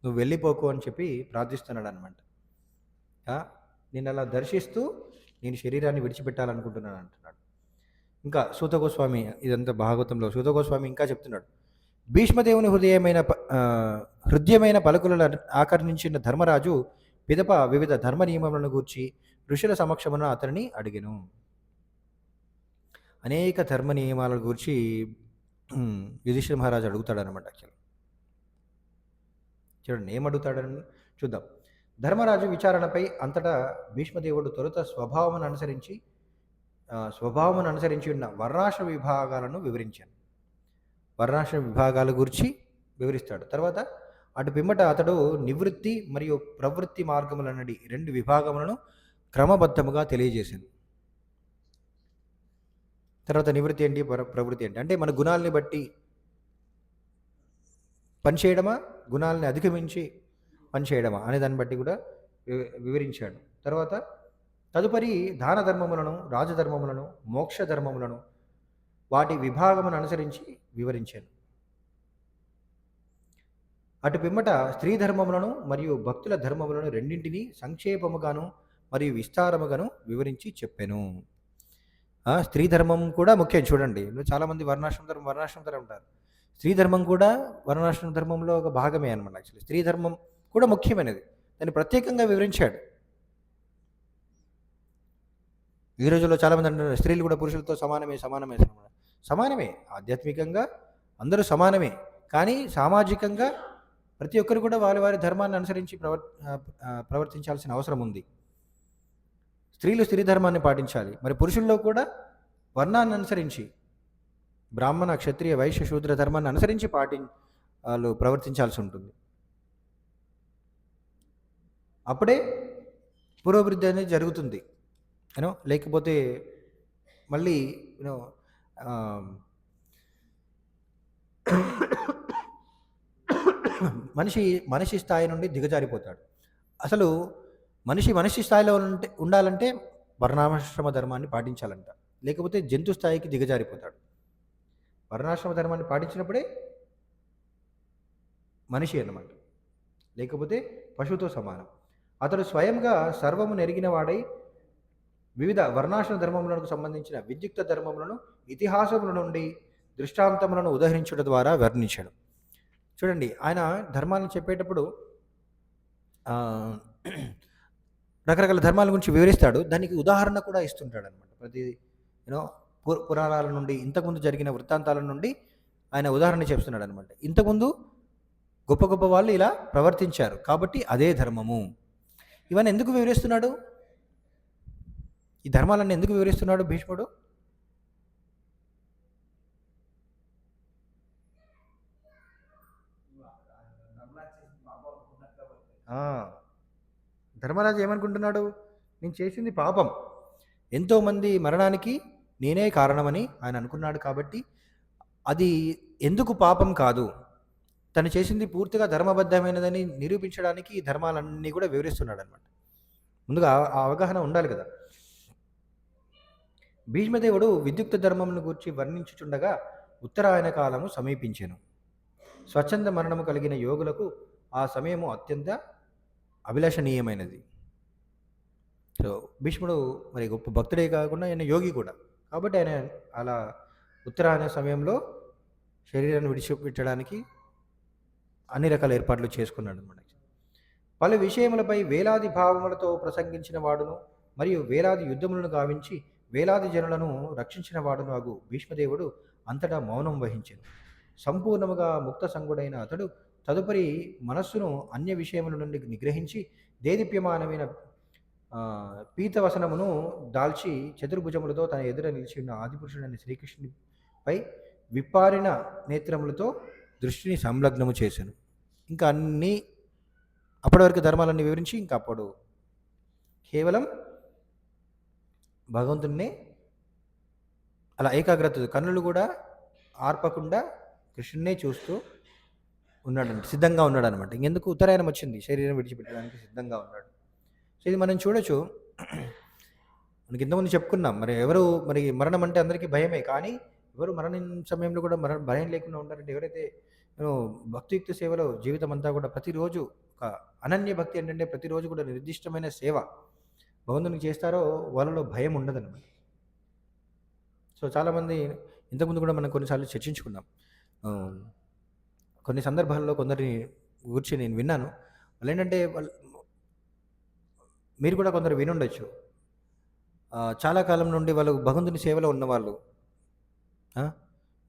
నువ్వు వెళ్ళిపోకు అని చెప్పి ప్రార్థిస్తున్నాడు అనమాట. నేను అలా దర్శిస్తూ నేను శరీరాన్ని విడిచిపెట్టాలనుకుంటున్నాను అంటున్నాడు. ఇంకా సూత గోస్వామి, ఇదంతా భాగవతంలో సూత గోస్వామి ఇంకా చెప్తున్నాడు, భీష్మదేవుని హృదయమైన పలుకులను ఆకర్ణించిన ధర్మరాజు పిదప వివిధ ధర్మ నియమములను గూర్చి ఋషుల సమక్షమున అతనిని అడిగెను. అనేక ధర్మ నియమాల గురించి యుధిష్ఠిర మహారాజు అడుగుతాడనమాట. యాక్చువల్ చూడండి ఏం అడుగుతాడని చూద్దాం. ధర్మరాజు విచారణపై అంతటా భీష్మదేవుడు తొలుత స్వభావమును అనుసరించి ఉన్న వర్ణాశ్ర విభాగాలను వివరించాను. వర్ణాశ్ర విభాగాల గురించి వివరిస్తాడు. తర్వాత అటు పిమ్మట అతడు నివృత్తి మరియు ప్రవృత్తి మార్గములనడి 2 విభాగములను క్రమబద్ధముగా తెలియజేశాను. తర్వాత నివృత్తి ఏంటి, ప్రవృత్తి ఏంటి అంటే మన గుణాలని బట్టి పనిచేయడమా, గుణాలని అధిగమించి పనిచేయడమా అనే దాన్ని బట్టి కూడా వివరించాడు. తర్వాత తదుపరి దాన ధర్మములను, రాజధర్మములను, మోక్ష ధర్మములను వాటి విభాగమును అనుసరించి వివరించాను. అటు పిమ్మట స్త్రీ ధర్మములను మరియు భక్తుల ధర్మములను రెండింటినీ సంక్షేపముగాను మరియు విస్తారముగాను వివరించి చెప్పాను. స్త్రీ ధర్మం కూడా ముఖ్యం. చూడండి, చాలామంది వర్ణాశ్రమ ధర్మం ఉంటారు. స్త్రీ ధర్మం కూడా వర్ణాశ్రమ ధర్మంలో ఒక భాగమే అనమాట. యాక్చువల్లీ స్త్రీ ధర్మం కూడా ముఖ్యమైనది, దాన్ని ప్రత్యేకంగా వివరించాడు. ఈ రోజుల్లో చాలామంది అంటున్నారు స్త్రీలు కూడా పురుషులతో సమానమే. ఆధ్యాత్మికంగా అందరూ సమానమే, కానీ సామాజికంగా ప్రతి ఒక్కరు కూడా వారి ధర్మాన్ని అనుసరించి ప్రవర్తించాల్సిన అవసరం ఉంది. స్త్రీలు స్త్రీ ధర్మాన్ని పాటించాలి, మరి పురుషుల్లో కూడా వర్ణాన్ని అనుసరించి బ్రాహ్మణ, క్షత్రియ, వైశ్య, శూద్ర ధర్మాన్ని అనుసరించి వాళ్ళు ప్రవర్తించాల్సి ఉంటుంది. అప్పుడే పురోభివృద్ధి అనేది జరుగుతుంది. లేకపోతే మళ్ళీ మనిషి స్థాయి నుండి దిగజారిపోతాడు. అసలు మనిషి స్థాయిలో ఉండాలంటే వర్ణాశ్రమ ధర్మాన్ని పాటించాలంట, లేకపోతే జంతు స్థాయికి దిగజారిపోతాడు. వర్ణాశ్రమ ధర్మాన్ని పాటించినప్పుడే మనిషి అన్నమాట, లేకపోతే పశువుతో సమానం. అతడు స్వయంగా సర్వము నెరిగిన వాడై వివిధ వర్ణాశ్రమ ధర్మములకు సంబంధించిన విద్యుక్త ధర్మములను ఇతిహాసముల నుండి దృష్టాంతములను ఉదహరించడం ద్వారా వర్ణించాడు. చూడండి, ఆయన ధర్మాలను చెప్పేటప్పుడు రకరకాల ధర్మాల గురించి వివరిస్తాడు, దానికి ఉదాహరణ కూడా ఇస్తుంటాడు అనమాట. ప్రతి పురాణాల నుండి, ఇంతకుముందు జరిగిన వృత్తాంతాల నుండి ఆయన ఉదాహరణ చెప్తున్నాడు అనమాట. ఇంతకుముందు గొప్ప గొప్ప వాళ్ళు ఇలా ప్రవర్తించారు కాబట్టి అదే ధర్మము. ఇవన్నీ ఎందుకు వివరిస్తున్నాడు? ఈ ధర్మాలన్నీ ఎందుకు వివరిస్తున్నాడు భీష్ముడు? ధర్మరాజు ఏమనుకుంటున్నాడు? నేను చేసింది పాపం, ఎంతోమంది మరణానికి నేనే కారణమని ఆయన అనుకున్నాడు. కాబట్టి అది ఎందుకు పాపం కాదు, తను చేసింది పూర్తిగా ధర్మబద్ధమైనదని నిరూపించడానికి ఈ ధర్మాలన్నీ కూడా వివరిస్తున్నాడు అనమాట. ముందుగా ఆ అవగాహన ఉండాలి కదా. భీష్మదేవుడు విద్యుక్త ధర్మమును గూర్చి వర్ణించుచుండగా ఉత్తరాయణ కాలము సమీపించెను. స్వచ్ఛంద మరణము కలిగిన యోగులకు ఆ సమయము అత్యంత అభిలషణీయమైనది. సో భీష్ముడు మరి గొప్ప భక్తుడే కాకుండా ఆయన యోగి కూడా, కాబట్టి ఆయన అలా ఉత్తరాయణ సమయంలో శరీరాన్ని విడిచిపెట్టడానికి అన్ని రకాల ఏర్పాట్లు చేసుకున్నాడు అనమాట. పలు విషయములపై వేలాది భావములతో ప్రసంగించిన వాడును మరియు వేలాది యుద్ధములను గావించి వేలాది జనులను రక్షించిన వాడును అగు భీష్మదేవుడు అంతటా మౌనం వహించెను. సంపూర్ణముగా ముక్త సంగుడైన అతడు తదుపరి మనస్సును అన్య విషయముల నుండి నిగ్రహించి దేదీప్యమానమైన పీతవసనమును దాల్చి చతుర్భుజములతో తన ఎదుర నిలిచి ఉన్న ఆదిపురుషుడైన శ్రీకృష్ణునిపై విప్పారిన నేత్రములతో దృష్టిని సంలగ్నము చేశాను. ఇంకా అన్నీ అప్పటి వరకు ధర్మాలన్నీ వివరించి ఇంకా అప్పుడు కేవలం భగవంతుడినే అలా ఏకాగ్రత, కన్నులు కూడా ఆర్పకుండా కృష్ణున్నే చూస్తూ సిద్ధంగా ఉన్నాడు అనమాట. ఇంకెందుకు ఉత్తరాయణం వచ్చింది, శరీరం విడిచిపెట్టడానికి సిద్ధంగా ఉన్నాడు. సో ఇది మనం చూడొచ్చు. మనకి ఇంతకుముందు చెప్పుకున్నాం, మరి మరణం అంటే అందరికీ భయమే, కానీ ఎవరు మరణం సమయంలో కూడా భయం లేకుండా ఉంటారంటే ఎవరైతే భక్తియుక్త సేవలో జీవితం అంతా కూడా ప్రతిరోజు ఒక అనన్య భక్తి ఏంటంటే ప్రతిరోజు కూడా నిర్దిష్టమైన సేవ భగవంతునికి చేస్తారో వాళ్ళలో భయం ఉండదన్నమాట. సో చాలామంది ఇంతకుముందు కూడా మనం కొన్నిసార్లు చర్చించుకున్నాం. కొన్ని సందర్భాల్లో కొందరిని గురించి నేను విన్నాను. వాళ్ళేంటంటే మీరు కూడా కొందరు వినుండొచ్చు. చాలా కాలం నుండి వాళ్ళు భగవంతుని సేవలో ఉన్నవాళ్ళు. ఆ!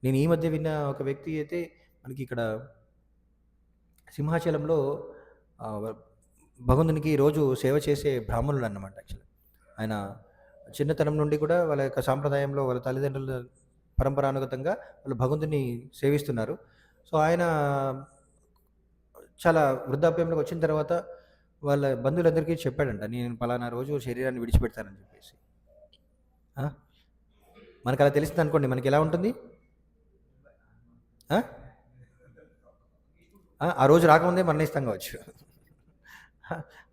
నేను ఈ మధ్య విన్న ఒక వ్యక్తి అయితే మనకి ఇక్కడ సింహాచలంలో ఆహ్, భగవంతునికి రోజు సేవ చేసే బ్రాహ్మణుడన్నమాట యాక్చువల్లీ. ఆయన చిన్నతనం నుండి కూడా వాళ్ళ యొక్క సాంప్రదాయంలో వాళ్ళ తల్లిదండ్రుల పరంపరానుగతంగా వాళ్ళు భగవంతుని సేవిస్తున్నారు. సో, ఆయన చాలా వృద్ధాప్యంలోకి వచ్చిన తర్వాత వాళ్ళ బంధువులందరికీ చెప్పాడంట. నేను పలానా రోజు శరీరాన్ని విడిచిపెడతానని చెప్పేసి. ఆ! మనకలా తెలిసిందనుకోండి మనకెలా ఉంటుంది? ఆ! ఆ రోజు రాకముందే మరణిస్తాం కావచ్చు.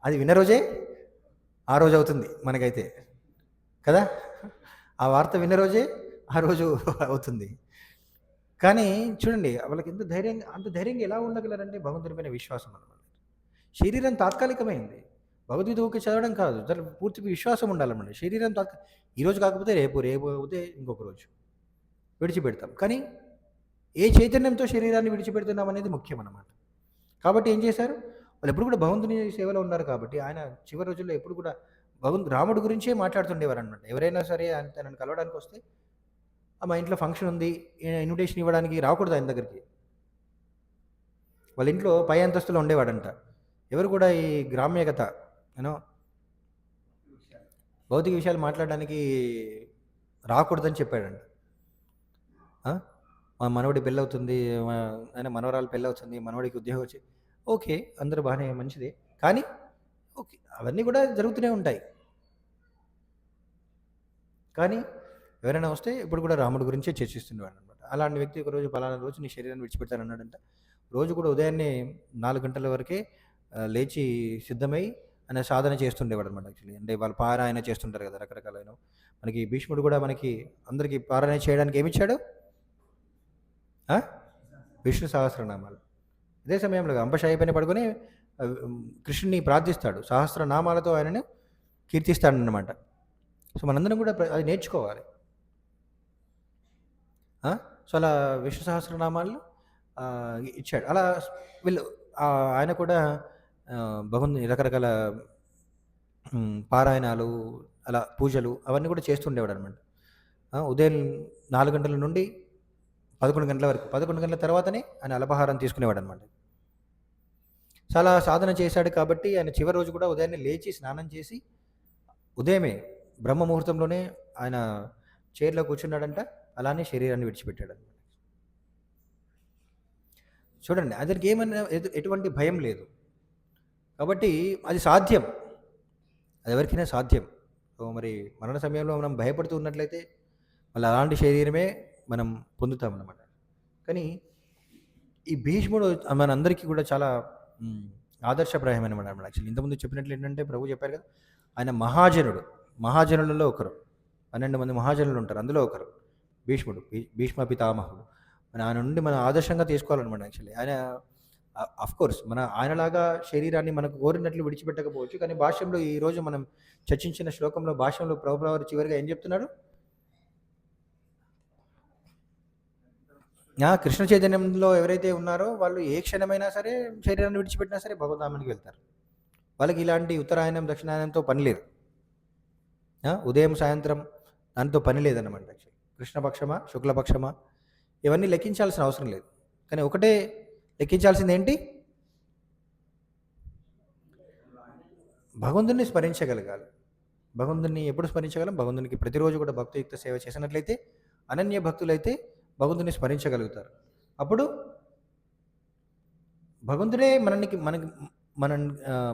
అది విన్న రోజే ఆ రోజు అవుతుంది మనకైతే. కదా! ఆ వార్త విన్న రోజే ఆ రోజు అవుతుంది. కానీ చూడండి వాళ్ళకి అంత ధైర్యంగా ఎలా ఉండగలరంటే భగవంతుని పైన విశ్వాసం అన్నమాట. శరీరం తాత్కాలికమైంది. భగవద్గీత ఊరికే చదవడం కాదు. దానికి పూర్తి విశ్వాసం ఉండాలన్నమాట. శరీరం ఈరోజు కాకపోతే రేపు, రేపు కాకపోతే ఇంకొక రోజు విడిచిపెడతాం. కానీ ఏ చైతన్యంతో శరీరాన్ని విడిచిపెడుతున్నాం అనేది ముఖ్యం అన్నమాట. కాబట్టి ఏం చేశారు? వాళ్ళు ఎప్పుడు కూడా భగవంతుని సేవలో ఉన్నారు కాబట్టి ఆయన చివరి రోజుల్లో ఎప్పుడు కూడా రాముడి గురించే మాట్లాడుతుండేవారన్నమాట. ఎవరైనా సరే తనని కలవడానికి వస్తే మా ఇంట్లో ఫంక్షన్ ఉంది, ఇన్విటేషన్ ఇవ్వడానికి రాకూడదు ఆయన దగ్గరికి. వాళ్ళ ఇంట్లో పై అంతస్తులో ఉండేవాడంట. ఎవరు కూడా ఈ గ్రామ్యగత యూనో భౌతిక విషయాలు మాట్లాడడానికి రాకూడదని చెప్పాడంట. మా మనవడి పెళ్ళవుతుంది, ఆయన మనవరాలు పెళ్ళవుతుంది, మనవడికి ఉద్యోగం వచ్చి ఓకే, అందరూ బాగానే మంచిదే. కానీ ఓకే అవన్నీ కూడా జరుగుతూనే ఉంటాయి. కానీ ఎవరైనా వస్తే ఇప్పుడు కూడా రాముడి గురించే చర్చిస్తుండేవాడు అనమాట. అలాంటి వ్యక్తి ఒకరోజు పలానా రోజు నీ శరీరాన్ని విడిచిపెడతానన్నాడంట. రోజు కూడా ఉదయాన్నే 4 గంటల వరకే లేచి సిద్ధమై ఆయన సాధన చేస్తుండేవాడు అనమాట. యాక్చువల్లీ అంటే వాళ్ళు పారాయణ చేస్తుంటారు కదా రకరకాలైన. మనకి భీష్ముడు కూడా మనకి అందరికీ పారాయణ చేయడానికి ఏమిచ్చాడు? విష్ణు సహస్రనామాలు. అదే సమయంలో అంపశయ్య పైన పడుకొని కృష్ణుని ప్రార్థిస్తాడు. సహస్రనామాలతో ఆయనను కీర్తిస్తాడనమాట. సో మనందరం కూడా అది నేర్చుకోవాలి. సో అలా విష్ణు సహస్రనామాలు ఇచ్చాడు. అలా వీళ్ళు ఆయన కూడా భగవంతుని రకరకాల పారాయణాలు, అలా పూజలు అవన్నీ కూడా చేస్తుండేవాడు అనమాట. ఉదయం 4 గంటల నుండి 11 గంటల వరకు. 11 గంటల తర్వాతనే ఆయన అల్పాహారం తీసుకునేవాడు అనమాట. చాలా సాధన చేశాడు కాబట్టి ఆయన చివరి రోజు కూడా ఉదయాన్నే లేచి స్నానం చేసి ఉదయమే బ్రహ్మ ముహూర్తంలోనే ఆయన చైర్లో కూర్చున్నాడంట. అలానే శరీరాన్ని విడిచిపెట్టాడు అనమాట. చూడండి అతనికి ఏమన్నా ఎటువంటి భయం లేదు. కాబట్టి అది సాధ్యం, అది ఎవరికైనా సాధ్యం. సో మరి మరణ సమయంలో మనం భయపడుతూ ఉన్నట్లయితే మళ్ళీ అలాంటి శరీరమే మనం పొందుతామన్నమాట. కానీ ఈ భీష్ముడు మనందరికీ కూడా చాలా ఆదర్శప్రాయమైనమాట. యాక్చువల్లీ ఇంతకుముందు చెప్పినట్లు ఏంటంటే ప్రభు చెప్పారు కదా, ఆయన మహాజనులలో ఒకరు. 12 మంది మహాజనులు ఉంటారు, అందులో ఒకరు భీష్ముడు, భీష్మ పితామహుడు. ఆయన నుండి మనం ఆదర్శంగా తీసుకోవాలన్నమాట. యాక్చువల్లీ ఆయన అఫ్కోర్స్ ఆయనలాగా శరీరాన్ని మనకు కోరినట్లు విడిచిపెట్టకపోవచ్చు. కానీ భాష్యంలో ఈరోజు మనం చర్చించిన శ్లోకంలో భాష్యంలో ప్రభువారు చివరిగా ఏం చెప్తున్నాడు? కృష్ణ చైతన్యంలో ఎవరైతే ఉన్నారో వాళ్ళు ఏ క్షణమైనా సరే శరీరాన్ని విడిచిపెట్టినా సరే భగవద్ధామానికి వెళ్తారు. వాళ్ళకి ఇలాంటి ఉత్తరాయణం దక్షిణాయనంతో పని లేదు. ఉదయం సాయంత్రం దాంతో పని లేదన్నమాట. కృష్ణపక్షమా శుక్లపక్షమా ఇవన్నీ లెక్కించాల్సిన అవసరం లేదు. కానీ ఒకటే లెక్కించాల్సింది ఏంటి? భగవంతుని స్మరించగలగాలి. భగవంతుని ఎప్పుడు స్మరించగలం? భగవంతునికి ప్రతిరోజు కూడా భక్తియుక్త సేవ చేసినట్లయితే, అనన్య భక్తులైతే భగవంతుని స్మరించగలుగుతారు. అప్పుడు భగవంతుడే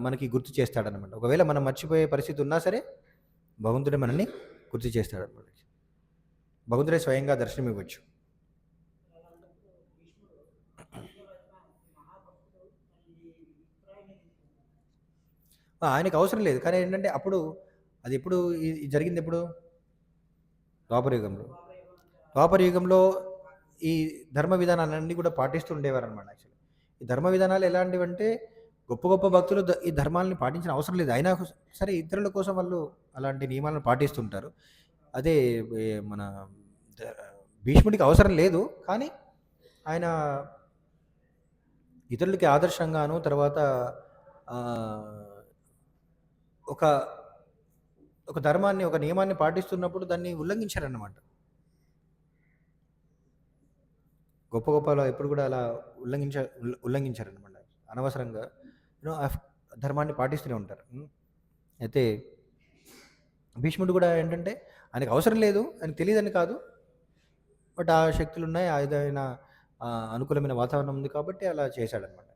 మనకి గుర్తు చేస్తాడనమాట. ఒకవేళ మనం మర్చిపోయే పరిస్థితి ఉన్నా సరే భగవంతుడే మనల్ని గుర్తు చేస్తాడనమాట. భగవంతుడే స్వయంగా దర్శనం ఇవ్వచ్చు. ఆయనకు అవసరం లేదు. కానీ ఏంటంటే అప్పుడు అది ఎప్పుడు జరిగింది? ఎప్పుడు? ద్వాపరయుగంలో. ద్వాపరయుగంలో ఈ ధర్మ విధానాలన్నీ కూడా పాటిస్తూ ఉండేవారనమాట. యాక్చువల్లీ ఈ ధర్మ విధానాలు ఎలాంటివంటే గొప్ప గొప్ప భక్తులు ఈ ధర్మాలని పాటించిన అవసరం లేదు. అయినా సరే ఇతరుల కోసం వాళ్ళు అలాంటి నియమాలను పాటిస్తుంటారు. అదే మన భీష్ముడికి అవసరం లేదు. కానీ ఆయన ఇతరులకి ఆదర్శంగాను, తర్వాత ఆ, ఒక ఒక ధర్మాన్ని, ఒక నియమాన్ని పాటిస్తున్నప్పుడు దాన్ని ఉల్లంఘించారన్నమాట. గొప్ప గొప్పలో ఎప్పుడు కూడా అలా ఉల్లంఘించారనమాట. అనవసరంగా ధర్మాన్ని పాటిస్తూనే ఉంటారు. అయితే భీష్ముడు కూడా ఏంటంటే ఆయనకు అవసరం లేదు, ఆయనకు తెలియదని కాదు, బట్ ఆ శక్తులు ఉన్నాయి, ఆ విధమైన అనుకూలమైన వాతావరణం ఉంది కాబట్టి అలా చేశాడనమాట.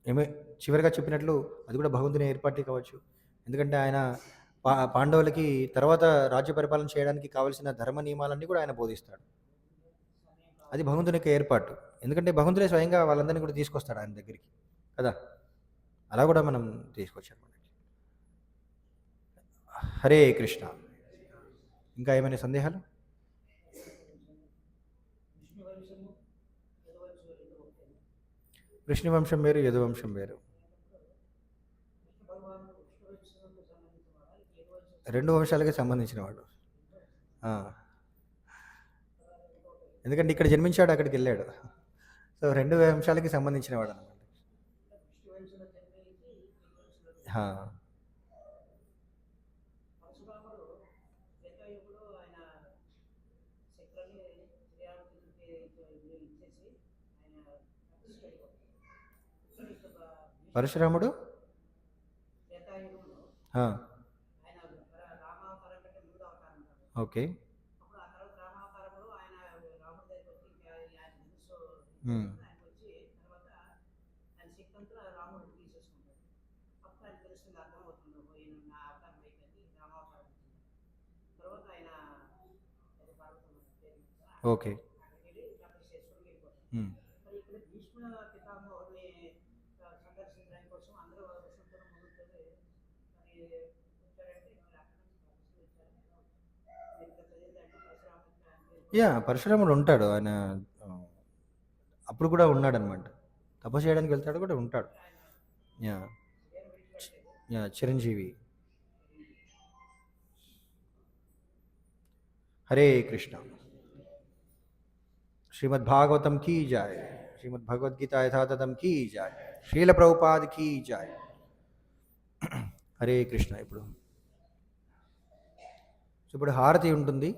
ఏమే చివరిగా చెప్పినట్లు అది కూడా భగవంతుని ఏర్పాటే కావచ్చు. ఎందుకంటే ఆయన పాండవులకి తర్వాత రాజ్య పరిపాలన చేయడానికి కావలసిన ధర్మ నియమాలన్నీ కూడా ఆయన బోధిస్తాడు. అది భగవంతుని యొక్క ఏర్పాటు. ఎందుకంటే భగవంతుడే స్వయంగా వాళ్ళందరినీ కూడా తీసుకొస్తాడు ఆయన దగ్గరికి కదా. అలా కూడా మనం తీసుకొచ్చారు మనకి. హరే కృష్ణ. ఇంకా ఏమైనా సందేహాలు? విష్ణువంశం వేరు, యదువంశం వేరు. రెండు వంశాలకి సంబంధించిన వాడు. ఎందుకంటే ఇక్కడ జన్మించాడు, అక్కడికి వెళ్ళాడు. సో రెండు వంశాలకి సంబంధించిన వాడు అనమాట. పరశురాముడు ఓకే. ఓకే. యా పరశురాముడు ఉంటాడు ఆయన, అప్పుడు కూడా ఉన్నాడనమాట. తపస్సు చేయడానికి వెళ్తాడు కూడా ఉంటాడు. Yeah yeah Chiranjeevi. హరే కృష్ణ. श्रीमद्भागवतम की जाए, श्रीमद्भगवद्गीता यथातथम की जाए, శ్రీల ప్రభుపాద్ की जाए. హరే కృష్ణ. ఇప్పుడు హారతి ఉంటుంది.